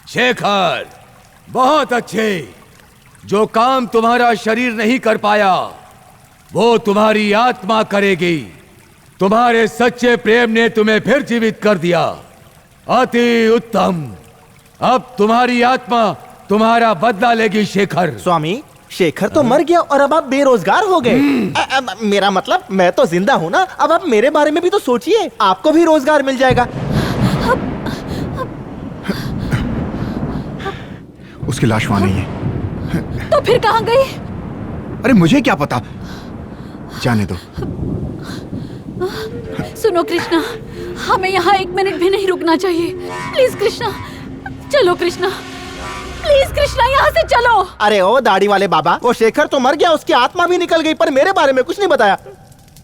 Shekhar, बहुत अच्छे। जो काम तुम्हारा शरीर नहीं कर पाया वो तुम्हारी आत्मा करेगी। तुम्हारे सच्चे प्रेम ने तुम्हें फिर जीवित कर दिया। अति उत्तम। अब तुम्हारी आत्मा तुम्हारा बदला लेगी शेखर। स्वामी, शेखर तो मर गया और अब आप बेरोजगार हो गए। मेरा मतलब, मैं तो जिंदा हूँ ना। अब आप मेरे बारे में भी तो सोचिए, आपको भी रोजगार मिल जाएगा। उसकी लाश वहां नहीं है। तो फिर कहाँ गई? अरे मुझे क्या पता, जाने दो। सुनो कृष्णा, हमें यहाँ 1 मिनट भी नहीं रुकना चाहिए। प्लीज कृष्णा, चलो कृष्णा, प्लीज कृष्णा, यहाँ से चलो। अरे ओ दाढ़ी वाले बाबा, वो शेखर तो मर गया, उसकी आत्मा भी निकल गई, पर मेरे बारे में कुछ नहीं बताया।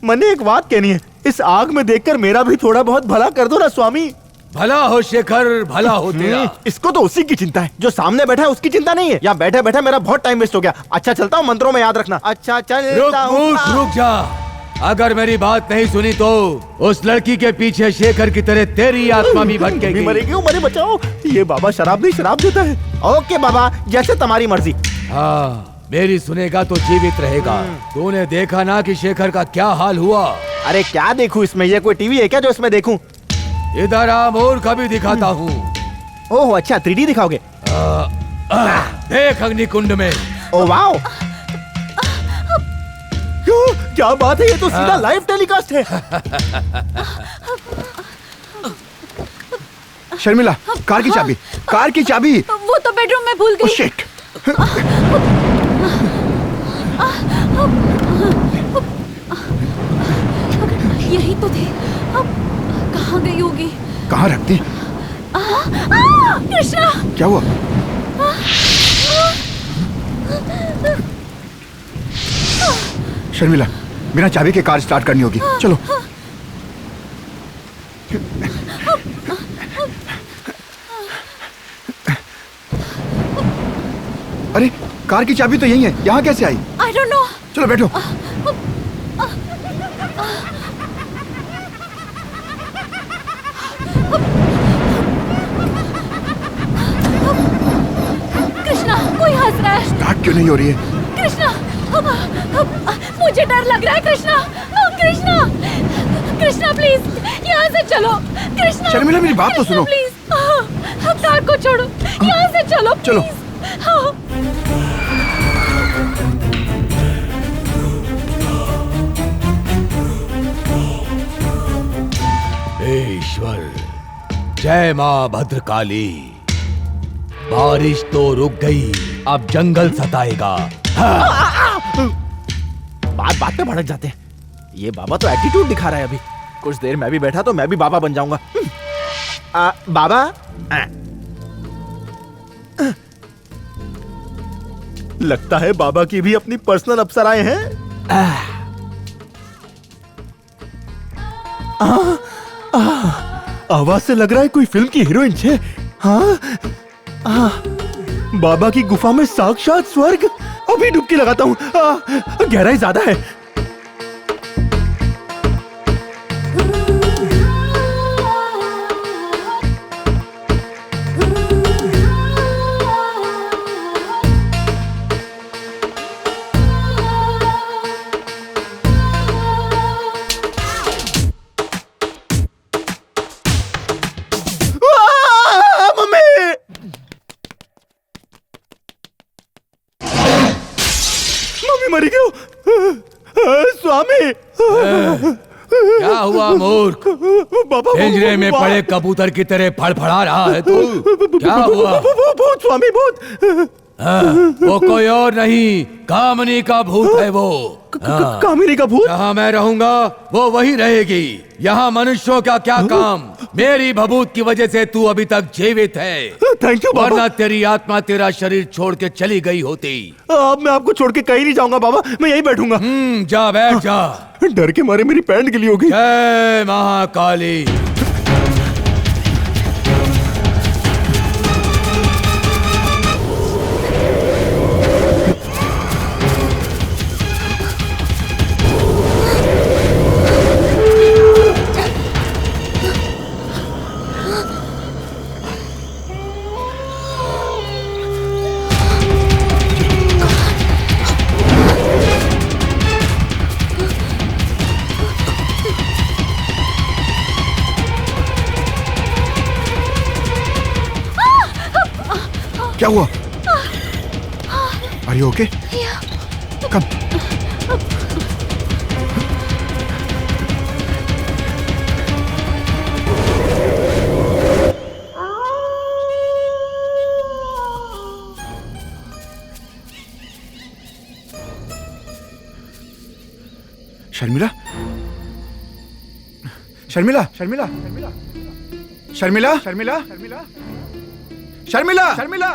मैंने एक बात कहनी है, इस आग में देखकर मेरा भी थोड़ा बहुत भला कर दो ना स्वामी। भला हो शेखर, भला हो तेरा। इसको तो उसी की चिंता है, जो सामने बैठा है उसकी चिंता नहीं है। यहाँ बैठे बैठे मेरा बहुत टाइम वेस्ट हो गया। अच्छा चलता हूँ, मंत्रों में याद रखना। अच्छा चलता हूँ। रुक जा। अगर मेरी बात नहीं सुनी तो उस लड़की के पीछे शेखर की तरह तेरी आत्मा भी भटकेगी। मरेगी, मरे बचाओ। ये बाबा शराब नहीं शराब देता है। ओके बाबा, जैसे तुम्हारी मर्जी। हाँ, मेरी सुनेगा तो जीवित रहेगा। तूने देखा ना कि शेखर का क्या हाल हुआ? अरे क्या देखूं इसमें? ये कोई टीवी है क्या जो इसमें देखूं? इधर आ, मूर्ख भी दिखाता हूँ। ओह अच्छा, 3D दिखाओगे? देख अग्निकुंड में। ओ वाओ, क्या बात है, ये तो सीधा लाइव टेलीकास्ट है। शर्मिला, कार की चाबी, कार की चाबी। वो तो बेडरूम में भूल गई। शिट। यही तो थे। अब कहाँ गई होगी? कहाँ रख दी? कृष्णा, क्या हुआ? शर्मिला, बिना चाबी के कार स्टार्ट करनी होगी। चलो। अरे कार की चाबी तो यही है, यहाँ कैसे आई? I don't know। चलो बैठो। कृष्णा, कोई हंस रहा है। स्टार्ट क्यों नहीं हो रही है? कृष्णा, मुझे डर लग रहा है। कृष्णा, कृष्णा, कृष्णा प्लीज यहाँ से चलो। कृष्णा, शर्मिला, मेरी बात तो सुनो। प्लीज। को छोड़ो, यहाँ से चलो चलो। please। हाँ। हे ईश्वर, जय माँ भद्रकाली। बारिश तो रुक गई, अब जंगल सताएगा। बात पे भड़क जाते हैं। ये बाबा तो एटीट्यूड दिखा रहा है। अभी कुछ देर मैं भी बैठा तो मैं भी बाबा बन जाऊंगा। बाबा, लगता है बाबा की भी अपनी पर्सनल अप्सराएं हैं। आवाज से लग रहा है कोई फिल्म की हीरोइन है। हाँ, बाबा की गुफा में साक्षात स्वर्ग। अभी डुबकी लगाता हूँ। गहराई ज्यादा है। मरी गयो। स्वामी, क्या हुआ मूर्ख? बाबा, पिंजरे में पड़े कबूतर की तरह फड़फड़ा रहा है तू। क्या हुआ? भूत स्वामी, भूत। हाँ, वो कोई और नहीं, कामनी का भूत है वो। हाँ, कामिनी का भूत? जहाँ मैं रहूंगा वो वही रहेगी। यहाँ मनुष्यों का क्या काम? मेरी भभूत की वजह से तू अभी तक जीवित है। थैंक यू बाबा। वरना तेरी आत्मा तेरा शरीर छोड़ के चली गई होती। अब मैं आपको छोड़ के कहीं नहीं जाऊंगा बाबा, मैं यहीं बैठूंगा। जा बैठ जा। डर के मारे मेरी पैंट गिली हो गई। जय महाकाली। क्या हुआ? Are you okay? Come. Sharmila, Sharmila, Sharmila, Sharmila, Sharmila, Sharmila, Sharmila, Sharmila,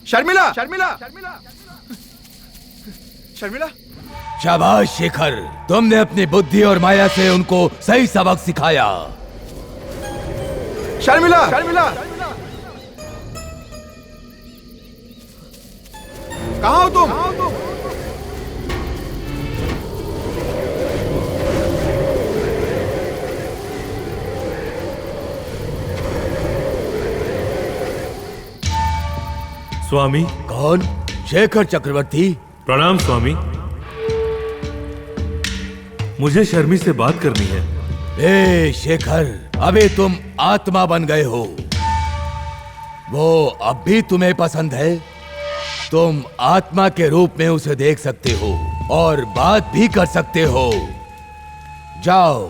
Sharmila, Sharmila, Sharmila. शाबाश शेखर, तुमने अपनी बुद्धि और माया से उनको सही सबक सिखाया। शर्मिला, शर्मिला, कहाँ हो तुम? स्वामी। कौन? शेखर चक्रवर्ती। प्रणाम स्वामी, मुझे शर्मी से बात करनी है। ए शेखर, अभी तुम आत्मा बन गए हो। वो अब भी तुम्हें पसंद है। तुम आत्मा के रूप में उसे देख सकते हो और बात भी कर सकते हो। जाओ,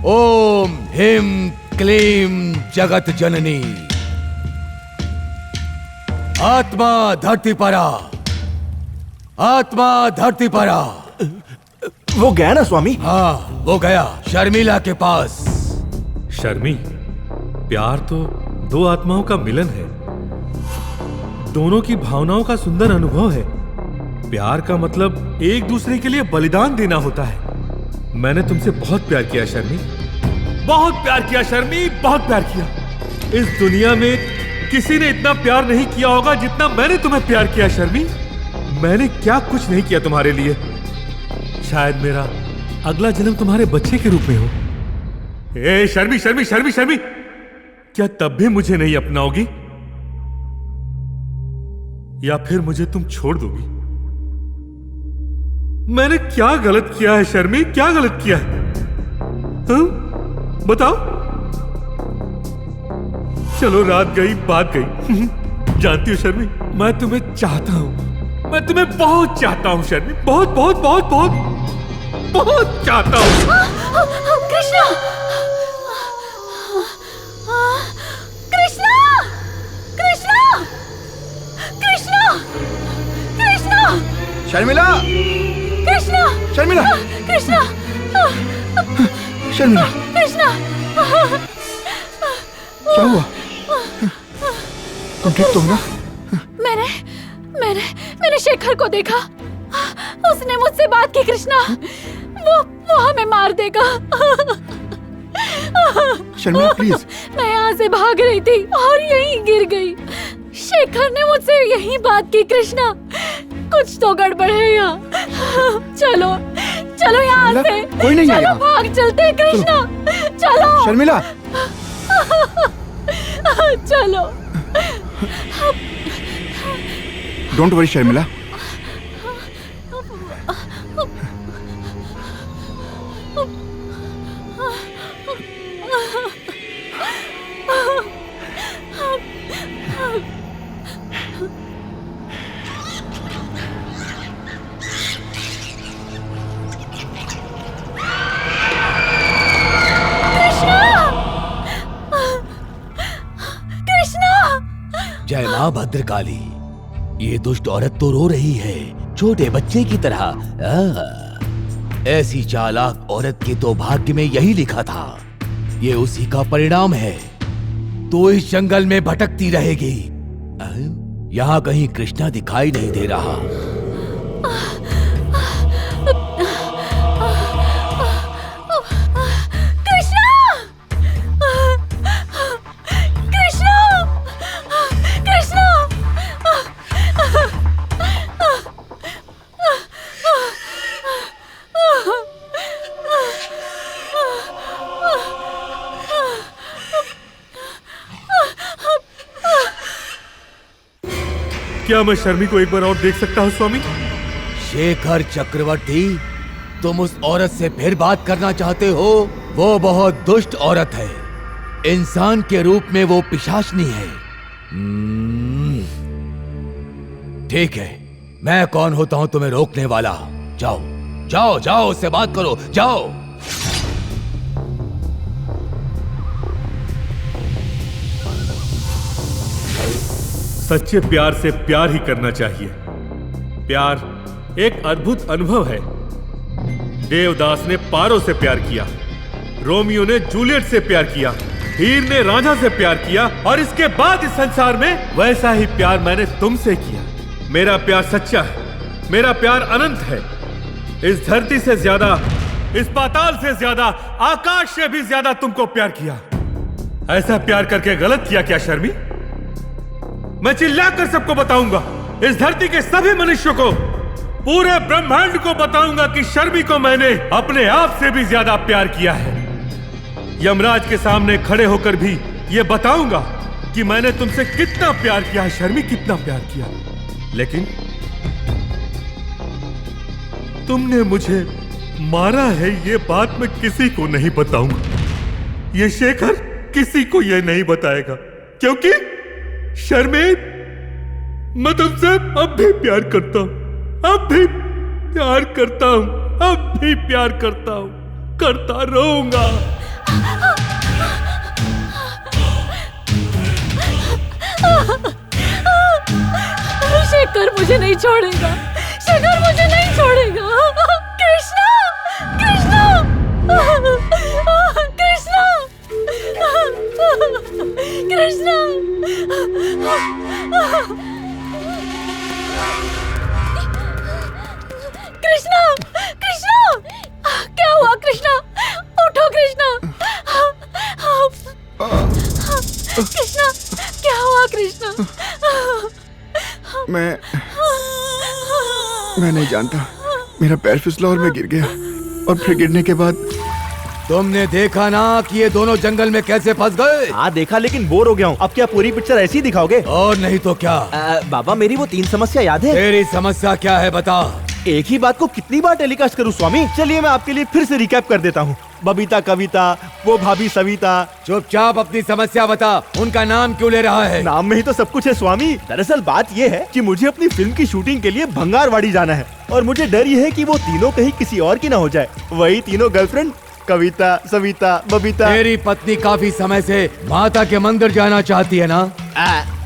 ओम ह्रीं क्लीं जगत जननी, आत्मा धरती पर आ, आत्मा धरती पर आ। वो गया ना स्वामी? हाँ, वो गया शर्मिला के पास। शर्मी, प्यार तो दो आत्माओं का मिलन है, दोनों की भावनाओं का सुंदर अनुभव है। प्यार का मतलब एक दूसरे के लिए बलिदान देना होता है। मैंने तुमसे बहुत प्यार किया शर्मी, बहुत प्यार किया शर्मी, बहुत प्यार किया। इस दुनिया में किसी ने इतना प्यार नहीं किया होगा जितना मैंने तुम्हें प्यार किया शर्मी। मैंने क्या कुछ नहीं किया तुम्हारे लिए। शायद मेरा अगला जन्म तुम्हारे बच्चे के रूप में हो। ए शर्मी, शर्मी, शर्मी, शर्मी, क्या तब भी मुझे नहीं अपनाओगी या फिर मुझे तुम छोड़ दोगी? मैंने क्या गलत किया है शर्मी, क्या गलत किया है? बताओ। चलो रात गई बात गई। जानती हो शर्मी, मैं तुम्हें चाहता हूँ, मैं तुम्हें बहुत चाहता हूँ शर्मी, बहुत बहुत बहुत बहुत बहुत चाहता हूँ। कृष्णा, कृष्णा, कृष्णा, कृष्णा, कृष्णा, शर्मिला, कृष्णा, शर्मिला, कृष्णा, शर्मिला, कृष्णा। क्या हुआ? तुम ठीक तो हो ना? मैंने मैंने मैंने शेखर को देखा। उसने मुझसे बात की कृष्णा। वो हमें मार देगा। शर्मिला प्लीज। मैं यहाँ से भाग रही थी और यहीं गिर गई। शेखर ने मुझसे यही बात की कृष्णा। कुछ तो गड़बड़ है यहाँ। चलो चलो यहाँ शर्मिला, से। कोई नहीं है चलो यहाँ। भाग चलते हैं कृष्णा। चलो शर्मिला, चलो। Don't worry Sharmila. जय माँ भद्रकाली। ये दुष्ट औरत तो रो रही है छोटे बच्चे की तरह। ऐसी चालाक औरत के तो भाग्य में यही लिखा था। ये उसी का परिणाम है। तो इस जंगल में भटकती रहेगी। यहाँ कहीं कृष्णा दिखाई नहीं दे रहा। क्या मैं शर्मी को एक बार और देख सकता हूँ स्वामी? शेखर चक्रवर्ती, तुम उस औरत से फिर बात करना चाहते हो? वो बहुत दुष्ट औरत है। इंसान के रूप में वो पिशाचनी है। ठीक है, मैं कौन होता हूं तुम्हें रोकने वाला? जाओ जाओ जाओ, उससे बात करो, जाओ। सच्चे प्यार से प्यार ही करना चाहिए। प्यार एक अद्भुत अनुभव है। देवदास ने पारो से प्यार किया, रोमियो ने जूलियट से प्यार किया, हीर ने रांझा से प्यार किया, और इसके बाद इस संसार में वैसा ही प्यार मैंने तुमसे किया। मेरा प्यार सच्चा है, मेरा प्यार अनंत है। इस धरती से ज्यादा, इस पाताल से ज्यादा, आकाश से भी ज्यादा तुमको प्यार किया। ऐसा प्यार करके गलत किया क्या शर्मी? मैं चिल्लाकर सबको बताऊंगा, इस धरती के सभी मनुष्यों को, पूरे ब्रह्मांड को बताऊंगा कि शर्मी को मैंने अपने आप से भी ज्यादा प्यार किया है। यमराज के सामने खड़े होकर भी ये बताऊंगा कि मैंने तुमसे कितना प्यार किया है शर्मी, कितना प्यार किया। लेकिन तुमने मुझे मारा है, ये बात मैं किसी को नहीं बताऊंगा। ये शेखर किसी को ये नहीं बताएगा, क्योंकि शर्मी, मैं तुमसे अब भी प्यार करता हूं, अब भी प्यार करता हूं, अब भी प्यार करता हूं, करता रहूंगा। शेखर मुझे नहीं छोड़ेगा, शेखर मुझे नहीं छोड़ेगा। कृष्णा, कृष्णा, कृष्णा, कृष्णा, कृष्णा, कृष्णा, क्या हुआ कृष्णा? उठो कृष्णा। कृष्णा, क्या हुआ कृष्णा? मैं नहीं जानता। मेरा पैर फिसला और मैं गिर गया, और फिर गिरने के बाद तुमने देखा ना कि ये दोनों जंगल में कैसे फंस गए? हाँ देखा, लेकिन बोर हो गया हूँ। अब क्या पूरी पिक्चर ऐसी ही दिखाओगे? और नहीं तो क्या। बाबा, मेरी वो 3 समस्या याद है? तेरी समस्या क्या है बता। एक ही बात को कितनी बार टेलीकास्ट करूँ स्वामी? चलिए मैं आपके लिए फिर से रिकैप कर देता हूँ। बबीता कविता, वो भाभी सविता। चुपचाप अपनी समस्या बता, उनका नाम क्यों ले रहा है? नाम में ही तो सब कुछ है स्वामी। दरअसल बात ये है कि मुझे अपनी फिल्म की शूटिंग के लिए भंगारवाड़ी जाना है और मुझे डर ये है कि वो तीनों कहीं किसी और की ना हो जाए। वही तीनों गर्लफ्रेंड, कविता, सविता, बबीता। तेरी पत्नी काफी समय से माता के मंदिर जाना चाहती है ना?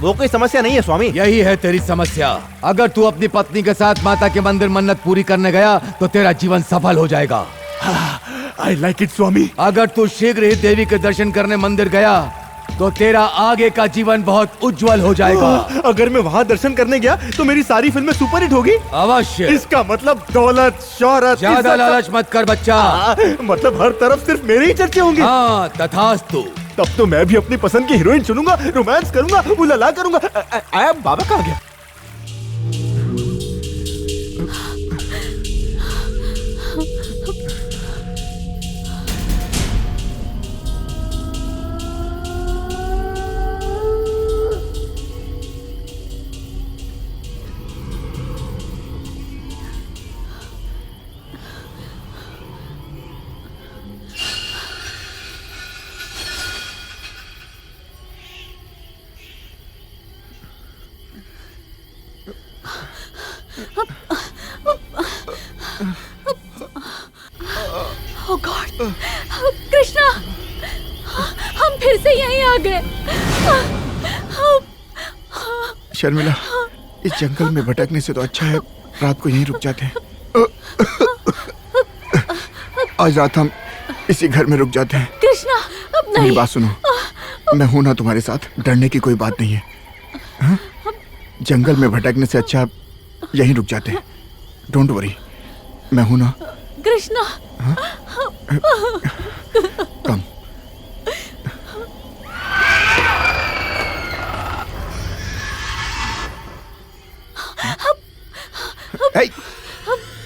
वो कोई समस्या नहीं है स्वामी। यही है तेरी समस्या। अगर तू अपनी पत्नी के साथ माता के मंदिर मन्नत पूरी करने गया तो तेरा जीवन सफल हो जाएगा। I like it स्वामी। अगर तू शीघ्र ही देवी के दर्शन करने मंदिर गया तो तेरा आगे का जीवन बहुत उज्जवल हो जाएगा। अगर मैं वहाँ दर्शन करने गया तो मेरी सारी फिल्में सुपरहिट होगी। अवश्य। इसका मतलब दौलत, शोहरत, ज्यादा लालच मत कर बच्चा। मतलब हर तरफ सिर्फ मेरे ही चर्चे होंगे। हाँ, तथास्तु। तब तो मैं भी अपनी पसंद की हीरोइन चुनूंगा, रोमांस करूंगा, उलाला करूंगा। बाबा कहाँ गया? Oh God! कृष्णा, हम फिर से यहीं आ गए। शर्मिला, इस जंगल में भटकने से तो अच्छा है रात को यहीं रुक जाते हैं। आज रात हम इसी घर में रुक जाते हैं। कृष्णा, अब नहीं। मेरी बात सुनो, मैं हूं ना तुम्हारे साथ, डरने की कोई बात नहीं है। हाँ? जंगल में भटकने से अच्छा यहीं रुक जाते हैं। डोंट वरी, मैं हूं ना। कृष्णा, कम। हे,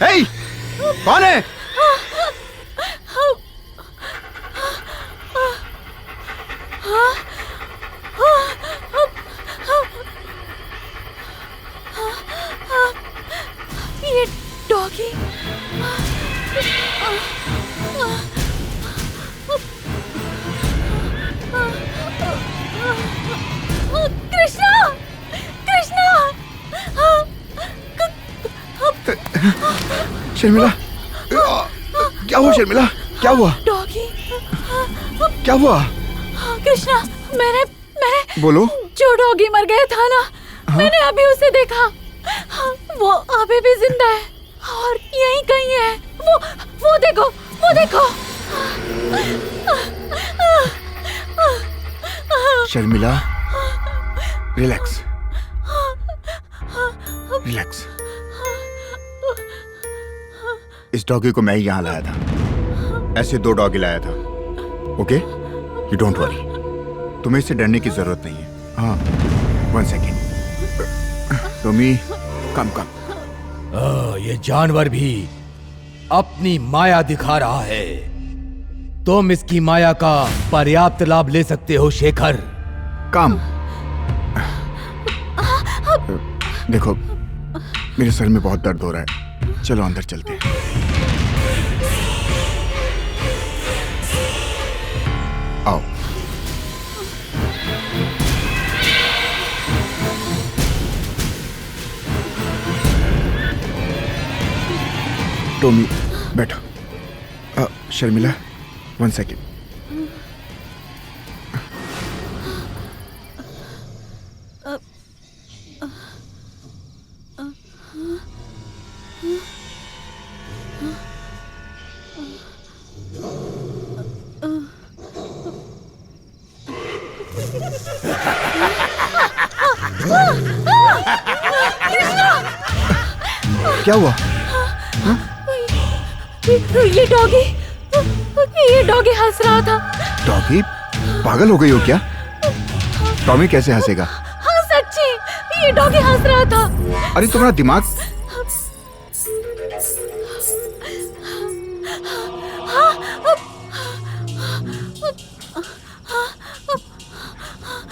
हे, कौन है? ये डॉगी। कृष्णा, कृष्णा। शर्मिला, क्या हुआ शर्मिला? क्या हुआ? डॉगी। क्या हुआ? कृष्णा, मैंने बोलो। जो डॉगी मर गया था ना, मैंने अभी उसे देखा। वो अभी भी जिंदा है और यहीं कहीं है। वो देखो, वो देखो। Sharmila, relax, relax. इस डॉगी को मैं ही यहाँ लाया था। ऐसे 2 डॉगी लाया था। ओके, यू डोंट वरी, तुम्हें इससे डरने की जरूरत नहीं है। हाँ, 1 सेकेंड। टॉमी, कम कम। ये जानवर भी अपनी माया दिखा रहा है। तुम इसकी माया का पर्याप्त लाभ ले सकते हो शेखर। कम। देखो, मेरे सर में बहुत दर्द हो रहा है। चलो अंदर चलते हैं। आओ। टॉमी, बैठो। शर्मिला, 1 सेकेंड। क्या हुआ? ये डॉगी हंस रहा था। डॉगी? पागल हो गई हो क्या? टॉमी कैसे हंसेगा? हाँ सच्ची, ये डॉगी हंस रहा था। अरे तुम्हारा दिमाग।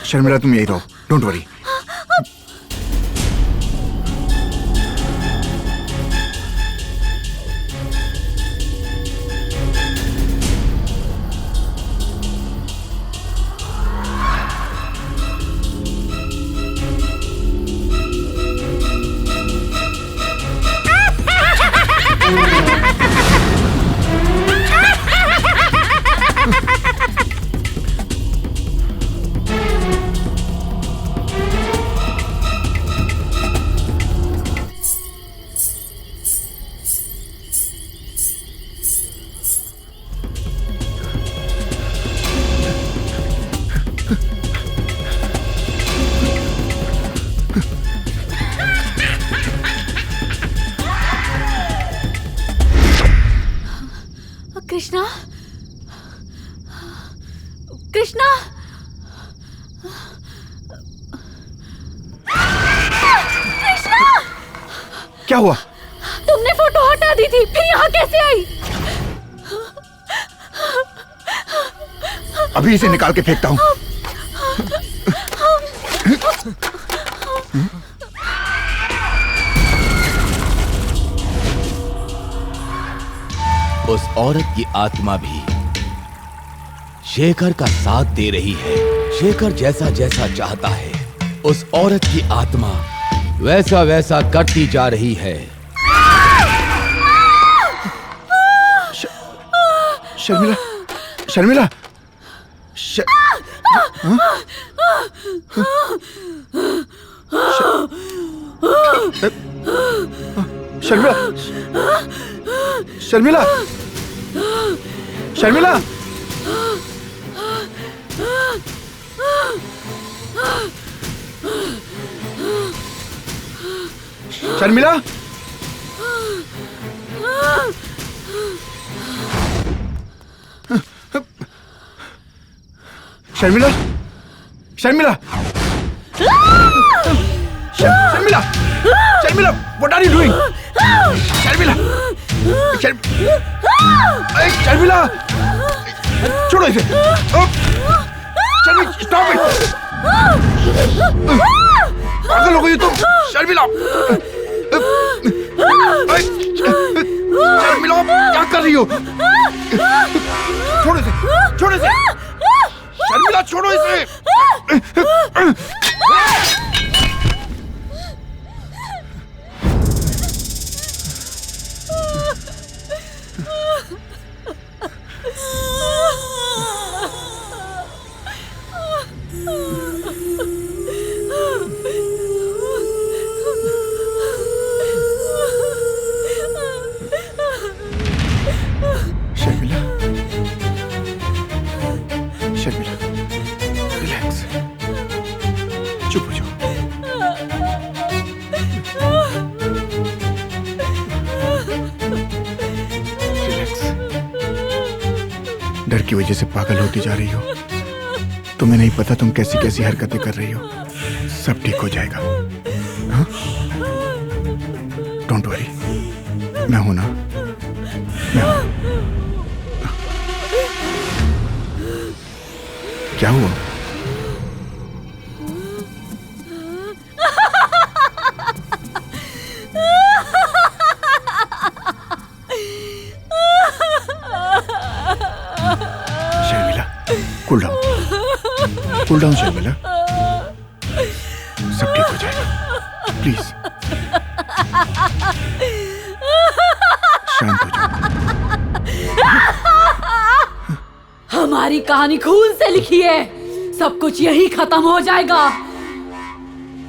शर्मिला, तुम यही रहो, डोंट वरी। क्या हुआ? तुमने फोटो हटा दी थी, फिर यहाँ कैसे आई? अभी इसे निकाल के फेंकता हूँ। उस औरत की आत्मा भी शेखर का साथ दे रही है। शेखर जैसा जैसा चाहता है उस औरत की आत्मा वैसा वैसा करती जा रही है। Sharmila, Sharmila, Sharmila, Sharmila, Sharmila, Sharmila, Sharmila, Sharmila, Sharmila, Sharmila, what are you doing? Sharmila, Sharmila, छोड़ो इसे। Sharmila, stop it! पागल हो गई तुम, शर्मिला। शर्मिला, क्या कर रही हो? छोड़ो इसे, छोड़ो इसे। शर्मिला, छोड़ो इसे। शर्मिला, शर्मिला, रिलैक्स, चुप हो जाओ। रिलैक्स। डर की वजह से पागल होती जा रही हो। तुम्हें नहीं पता तुम कैसी कैसी हरकतें कर रही हो। सब ठीक हो जाएगा। हाँ? डोंट वरी, मैं हूं ना, मैं हूं। क्या हुआ? शर्मिला, कूल डाउन शर्मिला, सब ठीक हो जाएगा। प्लीज शांत हो जाओ। हमारी कहानी खून से लिखी है, सब कुछ यही खत्म हो जाएगा।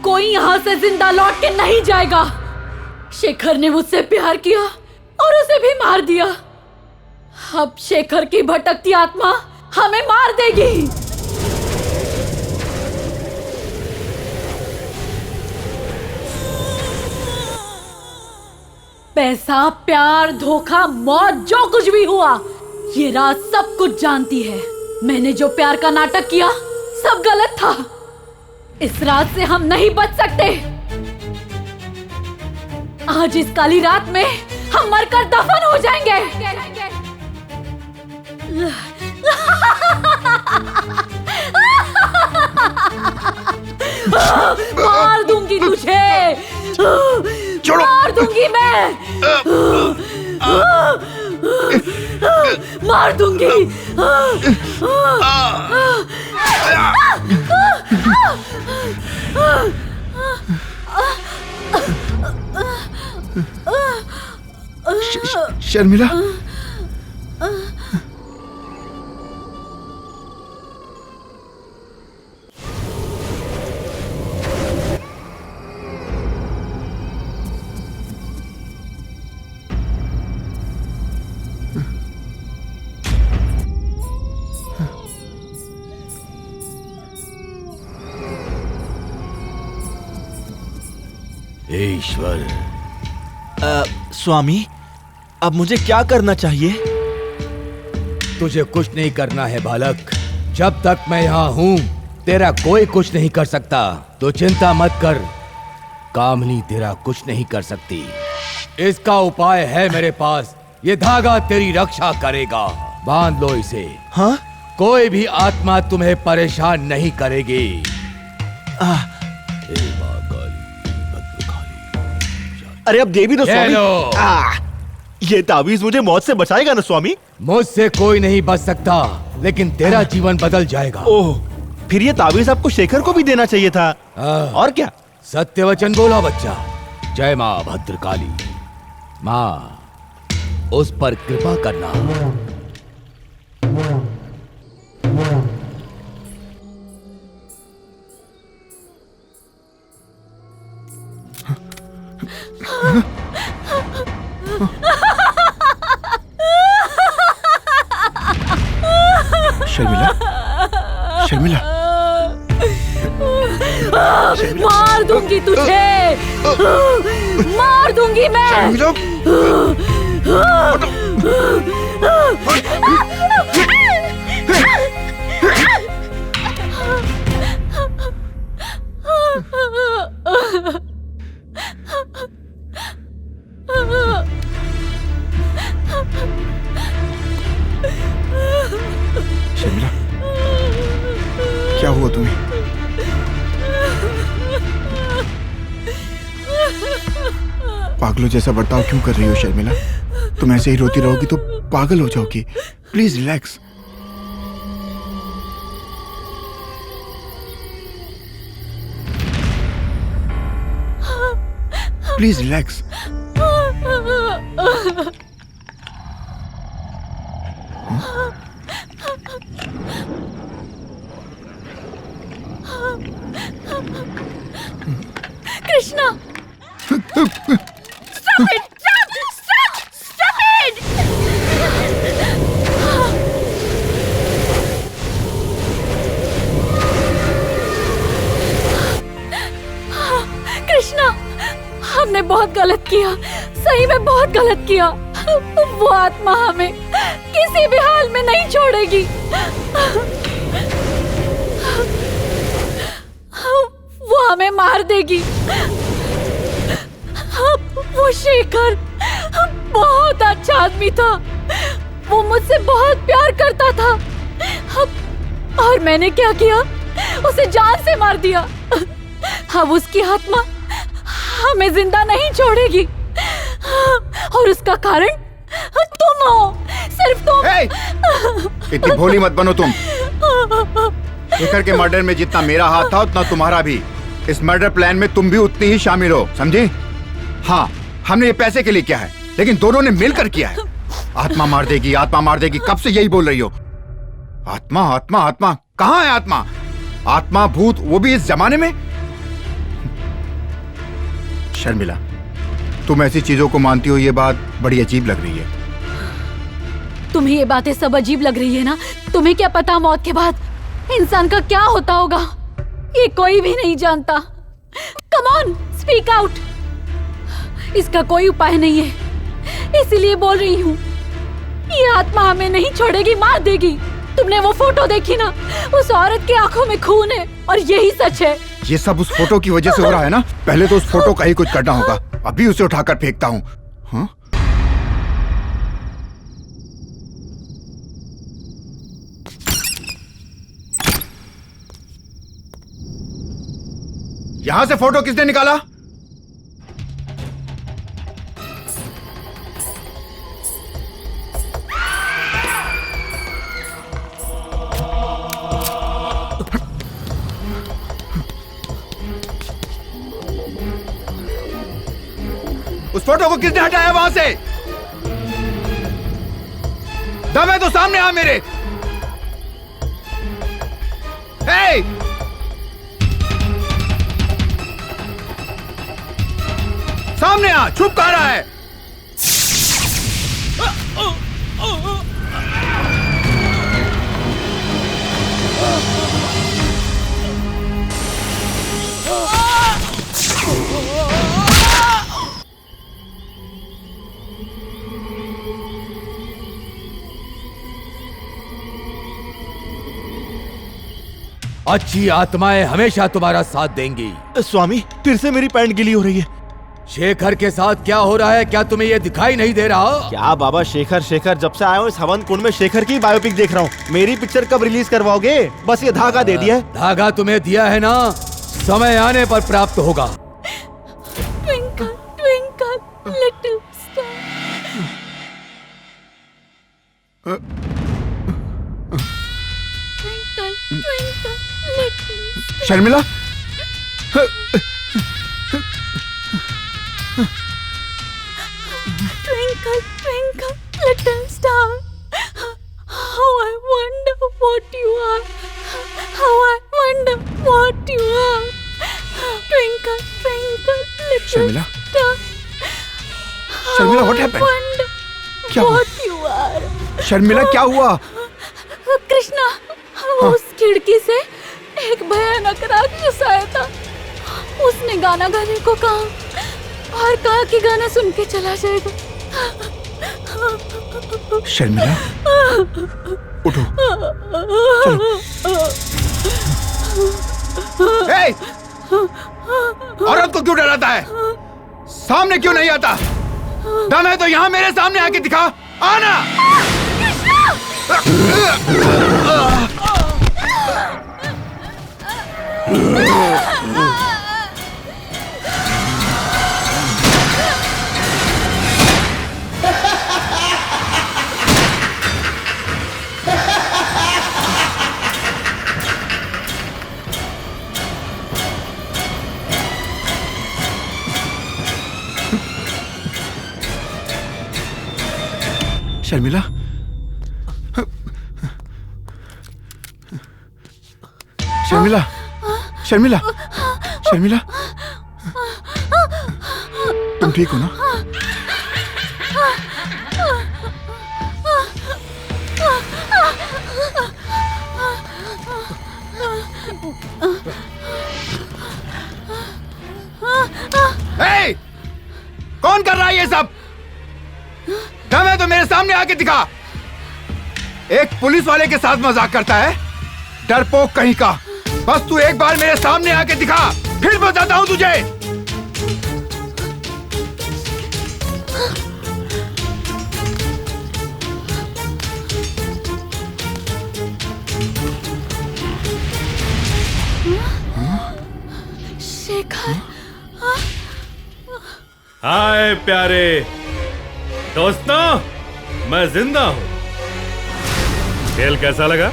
कोई यहाँ से जिंदा लौट के नहीं जाएगा। शेखर ने मुझसे प्यार किया और उसे भी मार दिया। अब शेखर की भटकती आत्मा हमें मार देगी। पैसा, प्यार, धोखा, मौत, जो कुछ भी हुआ, ये रात सब कुछ जानती है। मैंने जो प्यार का नाटक किया सब गलत था। इस रात से हम नहीं बच सकते। आज इस काली रात में हम मरकर दफन हो जाएंगे। मार दूंगी तुझे, छोड़ो। मार दूंगी मैं, मार दूंगी। शर्मिला, ईश्वर, स्वामी, अब मुझे क्या करना चाहिए? तुझे कुछ नहीं करना है बालक। जब तक मैं यहाँ हूँ तेरा कोई कुछ नहीं कर सकता। तो चिंता मत कर, कामनी तेरा कुछ नहीं कर सकती। इसका उपाय है मेरे पास। ये धागा तेरी रक्षा करेगा। बांध लो इसे। हाँ? कोई भी आत्मा तुम्हें परेशान नहीं करेगी। अरे अब दे भी दो स्वामी। लो। ये ताबीज मुझे मौत से बचाएगा ना स्वामी? मुझसे कोई नहीं बच सकता, लेकिन तेरा जीवन बदल जाएगा। ओह, फिर ये ताबीज आपको शेखर को भी देना चाहिए था। और क्या? सत्य वचन बोला बच्चा। जय माँ भद्रकाली। माँ, उस पर कृपा करना। शर्मिला, शर्मिला, मार दूंगी तुझे, मार दूंगी मैं। शर्मिला, शर्मिला, क्या हुआ तुम्हें? पागलों जैसा बर्ताव क्यों कर रही हो शर्मिला? तुम ऐसे ही रोती रहोगी तो पागल हो जाओगी। Please relax. Please relax. Krishna, stop it! Stop it! Krishna, हमने बहुत गलत किया, सही में बहुत गलत किया। वो आत्मा हमें किसी भी हाल में नहीं छोड़ेगी। वो हमें मार देगी। वो शेखर बहुत अच्छा आदमी था। वो मुझसे बहुत प्यार करता था। और मैंने क्या किया? उसे जान से मार दिया। अब उसकी आत्मा हमें जिंदा नहीं छोड़ेगी। और उसका कारण तुम हो, सिर्फ तुम। इतनी भोली मत बनो तुम। शेखर के मर्डर में जितना मेरा हाथ था उतना तुम्हारा भी। इस मर्डर प्लान में तुम भी उतनी ही शामिल हो, समझे? हाँ, हमने ये पैसे के लिए किया है, लेकिन दोनों ने मिलकर किया है। आत्मा मार देगी, आत्मा मार देगी, कब से यही बोल रही हो? आत्मा आत्मा आत्मा, कहाँ है आत्मा? आत्मा भूत, वो भी इस जमाने में? शर्मिला, तुम ऐसी चीजों को मानती हो, ये बात बड़ी अजीब लग रही है। तुम्हें ये बातें सब अजीब लग रही है ना? तुम्हें क्या पता मौत के बाद इंसान का क्या होता होगा? ये कोई भी नहीं जानता। Come on, speak out. इसका कोई उपाय नहीं है, इसीलिए बोल रही हूँ। ये आत्मा हमें नहीं छोड़ेगी, मार देगी। तुमने वो फोटो देखी ना? उस औरत की आंखों में खून है और यही सच है। ये सब उस फोटो की वजह से हो रहा है ना? पहले तो उस फोटो का ही कुछ करना होगा। अभी उसे उठाकर फेंकता हूँ। हाँ? यहां से फोटो किसने निकाला? उस फोटो को किसने हटाया वहां से? दम है तो सामने आ मेरे। हे! सामने आ, छुप कहाँ रहा है? अच्छी आत्माएं हमेशा तुम्हारा साथ देंगी। स्वामी, फिर से मेरी पैंट गीली हो रही है। शेखर के साथ क्या हो रहा है, क्या तुम्हें ये दिखाई नहीं दे रहा? क्या बाबा, शेखर शेखर जब से आया हूँ इस हवन कुंड में शेखर की बायोपिक देख रहा हूँ। मेरी पिक्चर कब रिलीज करवाओगे? बस ये धागा दे दिया है। धागा तुम्हें दिया है ना, समय आने पर प्राप्त होगा। Twinkle, twinkle, little star. Twinkle, twinkle, little star. Sharmila, Twinkle, twinkle, little star. How I wonder what you are. How I wonder what you are. Twinkle, twinkle, little Sharmila? star. Sharmila, How what I happened? wonder क्या हुआ? what you are. Sharmila क्या हुआ? कृष्णा, उस खिड़की से एक भयानक राक्षस आया था। उसने गाना गाने को कहा और कहा कि गाना सुन के चला जाएगा। शर्मिला, उठो, चलो। हे! औरत को क्यों डराता है? सामने क्यों नहीं आता? दम है तो यहाँ मेरे सामने आके दिखा, आना। शर्मिला, शर्मिला, शर्मिला, शर्मिला, तुम ठीक हो ना? हे! कौन कर रहा है ये सब? दम है तो मेरे सामने आके दिखा। एक पुलिस वाले के साथ मजाक करता है, डरपोक कहीं का। बस तू एक बार मेरे सामने आके दिखा, फिर बताता हूं तुझे। शेखर, हाय प्यारे दोस्तों, मैं जिंदा हूं। खेल कैसा लगा?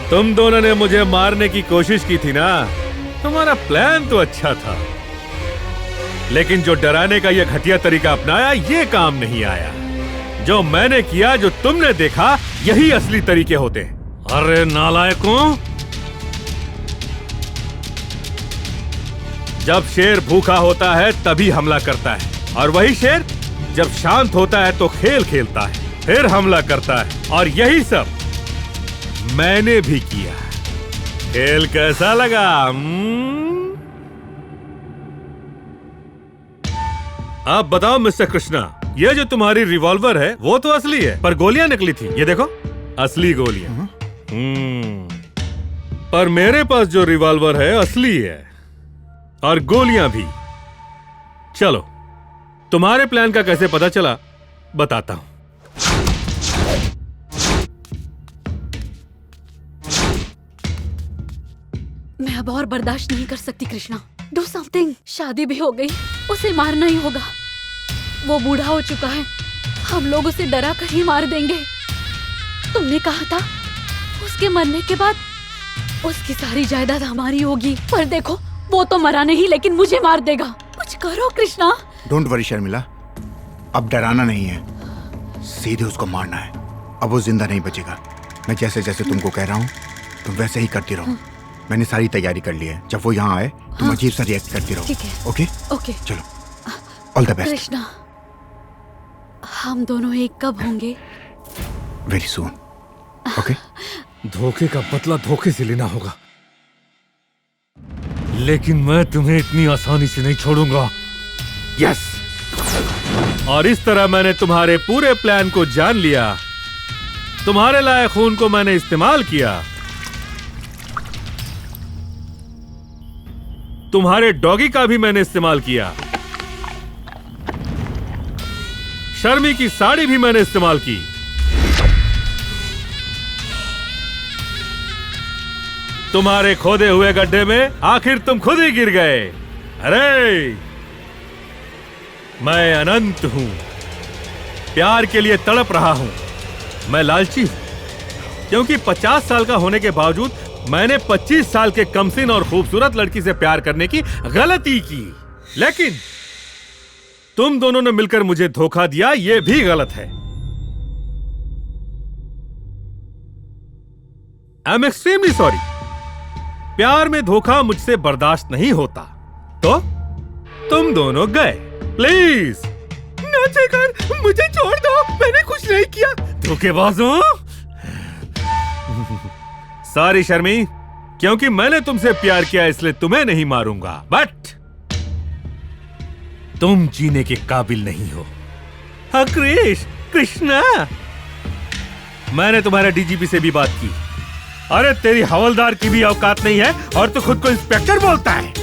तुम दोनों ने मुझे मारने की कोशिश की थी ना। तुम्हारा प्लान तो अच्छा था, लेकिन जो डराने का ये घटिया तरीका अपनाया, ये काम नहीं आया। जो मैंने किया, जो तुमने देखा, यही असली तरीके होते हैं। अरे नालायकों, जब शेर भूखा होता है तभी हमला करता है, और वही शेर जब शांत होता है तो खेल खेलता है, फिर हमला करता है। और यही सब मैंने भी किया। खेल कैसा लगा? आप बताओ मिस्टर कृष्णा, ये जो तुम्हारी रिवॉल्वर है वो तो असली है, पर गोलियां नकली थी। ये देखो, असली गोलियां। पर मेरे पास जो रिवॉल्वर है असली है, और गोलियां भी। चलो, तुम्हारे प्लान का कैसे पता चला बताता हूं। मैं अब और बर्दाश्त नहीं कर सकती कृष्णा। Do something. शादी भी हो गई, उसे मारना ही होगा। वो बूढ़ा हो चुका है, हम लोग उसे डरा कर ही मार देंगे। तुमने कहा था उसके मरने के बाद उसकी सारी जायदाद हमारी होगी, पर देखो वो तो मरा नहीं, लेकिन मुझे मार देगा। कुछ करो कृष्णा। डोंट वरी शर्मिला, अब डराना नहीं है, सीधे उसको मारना है। अब वो जिंदा नहीं बचेगा। मैं जैसे जैसे तुमको कह रहा हूँ तुम वैसे ही करती रहो। मैंने सारी तैयारी कर ली है। जब वो यहाँ आए तुम अजीब सा रिएक्ट करती रहो। ठीक है। Okay okay. चलो, ऑल द बेस्ट। कृष्णा, हम दोनों एक कब होंगे? Very soon. ओके। धोखे का बदला धोखे से लेना होगा, लेकिन मैं तुम्हें इतनी आसानी से नहीं छोड़ूंगा। यस। और इस तरह मैंने तुम्हारे पूरे प्लान को जान लिया। तुम्हारे लाए खून को मैंने इस्तेमाल किया। तुम्हारे डॉगी का भी मैंने इस्तेमाल किया। शर्मी की साड़ी भी मैंने इस्तेमाल की। तुम्हारे खोदे हुए गड्ढे में आखिर तुम खुद ही गिर गए। अरे मैं अनंत हूं, प्यार के लिए तड़प रहा हूं। मैं लालची हूं क्योंकि 50 साल का होने के बावजूद मैंने 25 साल के कमसिन और खूबसूरत लड़की से प्यार करने की गलती की। लेकिन तुम दोनों ने मिलकर मुझे धोखा दिया, यह भी गलत है। I am extremely sorry. प्यार में धोखा मुझसे बर्दाश्त नहीं होता, तो तुम दोनों गए। प्लीज ना शेखर, मुझे छोड़ दो, मैंने कुछ नहीं किया। धोखेबाजों। सॉरी शर्मी, क्योंकि मैंने तुमसे प्यार किया इसलिए तुम्हें नहीं मारूंगा, बट तुम जीने के काबिल नहीं हो। हाँ कृष्णा, मैंने तुम्हारे डीजीपी से भी बात की। अरे तेरी हवलदार की भी औकात नहीं है और तू खुद को इंस्पेक्टर बोलता है।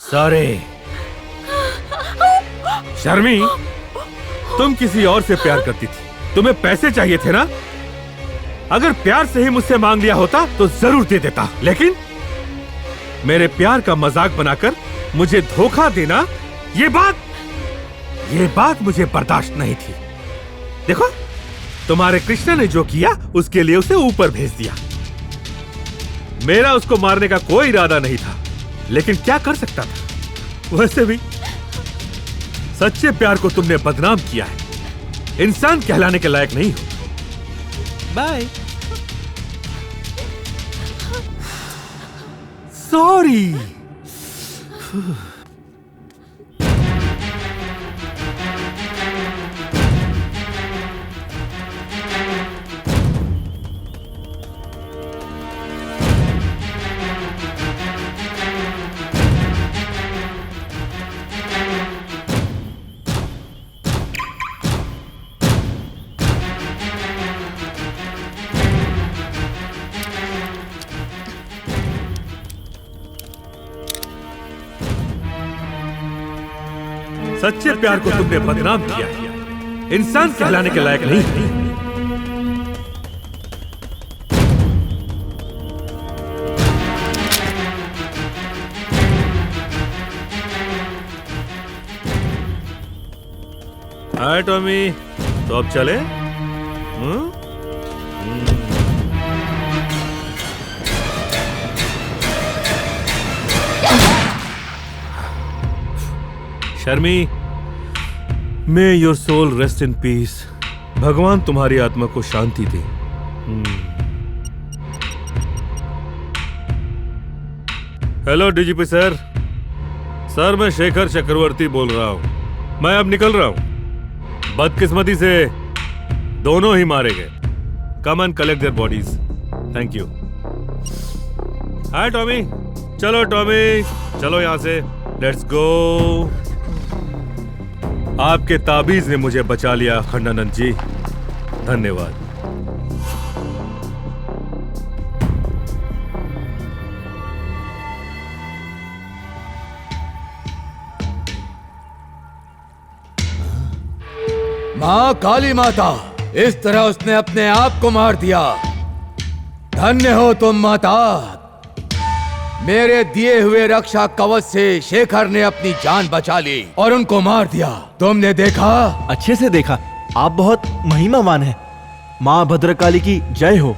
सॉरी शर्मी, तुम किसी और से प्यार करती थी, तुम्हें पैसे चाहिए थे ना? अगर प्यार से ही मुझसे मांग लिया होता तो जरूर दे देता, लेकिन मेरे प्यार का मजाक बनाकर मुझे धोखा देना, ये बात मुझे बर्दाश्त नहीं थी। देखो, तुम्हारे कृष्णा ने जो किया उसके लिए उसे ऊपर भेज दिया। मेरा उसको मारने का कोई इरादा नहीं था, लेकिन क्या कर सकता था। वैसे भी सच्चे प्यार को तुमने बदनाम किया है, इंसान कहलाने के लायक नहीं हो। बाय। सॉरी। सच्चे प्यार को तुमने बदनाम किया है, इंसान कहलाने के लायक नहीं। हाय टॉमी, तो अब चले? Sharmi, may your soul rest in peace. भगवान तुम्हारी आत्मा को शांति दे। Hello DGP sir. सर, मैं शेखर चक्रवर्ती बोल रहा हूं। मैं अब निकल रहा हूं। बदकिस्मती से दोनों ही मारे गए। Come and collect their bodies. Thank you. Hi Tommy. चलो टॉमी, चलो यहां से। Let's go. आपके ताबीज ने मुझे बचा लिया खंडानंद जी, धन्यवाद। माँ काली माता, इस तरह उसने अपने आप को मार दिया। धन्य हो तुम माता। मेरे दिए हुए रक्षा कवच से शेखर ने अपनी जान बचा ली और उनको मार दिया। तुमने देखा? अच्छे से देखा। आप बहुत महिमावान हैं। माँ भद्रकाली की जय हो।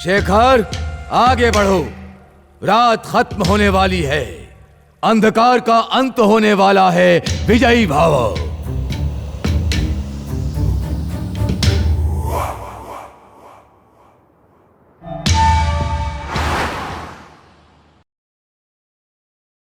शेखर, आगे बढ़ो। रात खत्म होने वाली है, अंधकार का अंत होने वाला है। विजयी भव।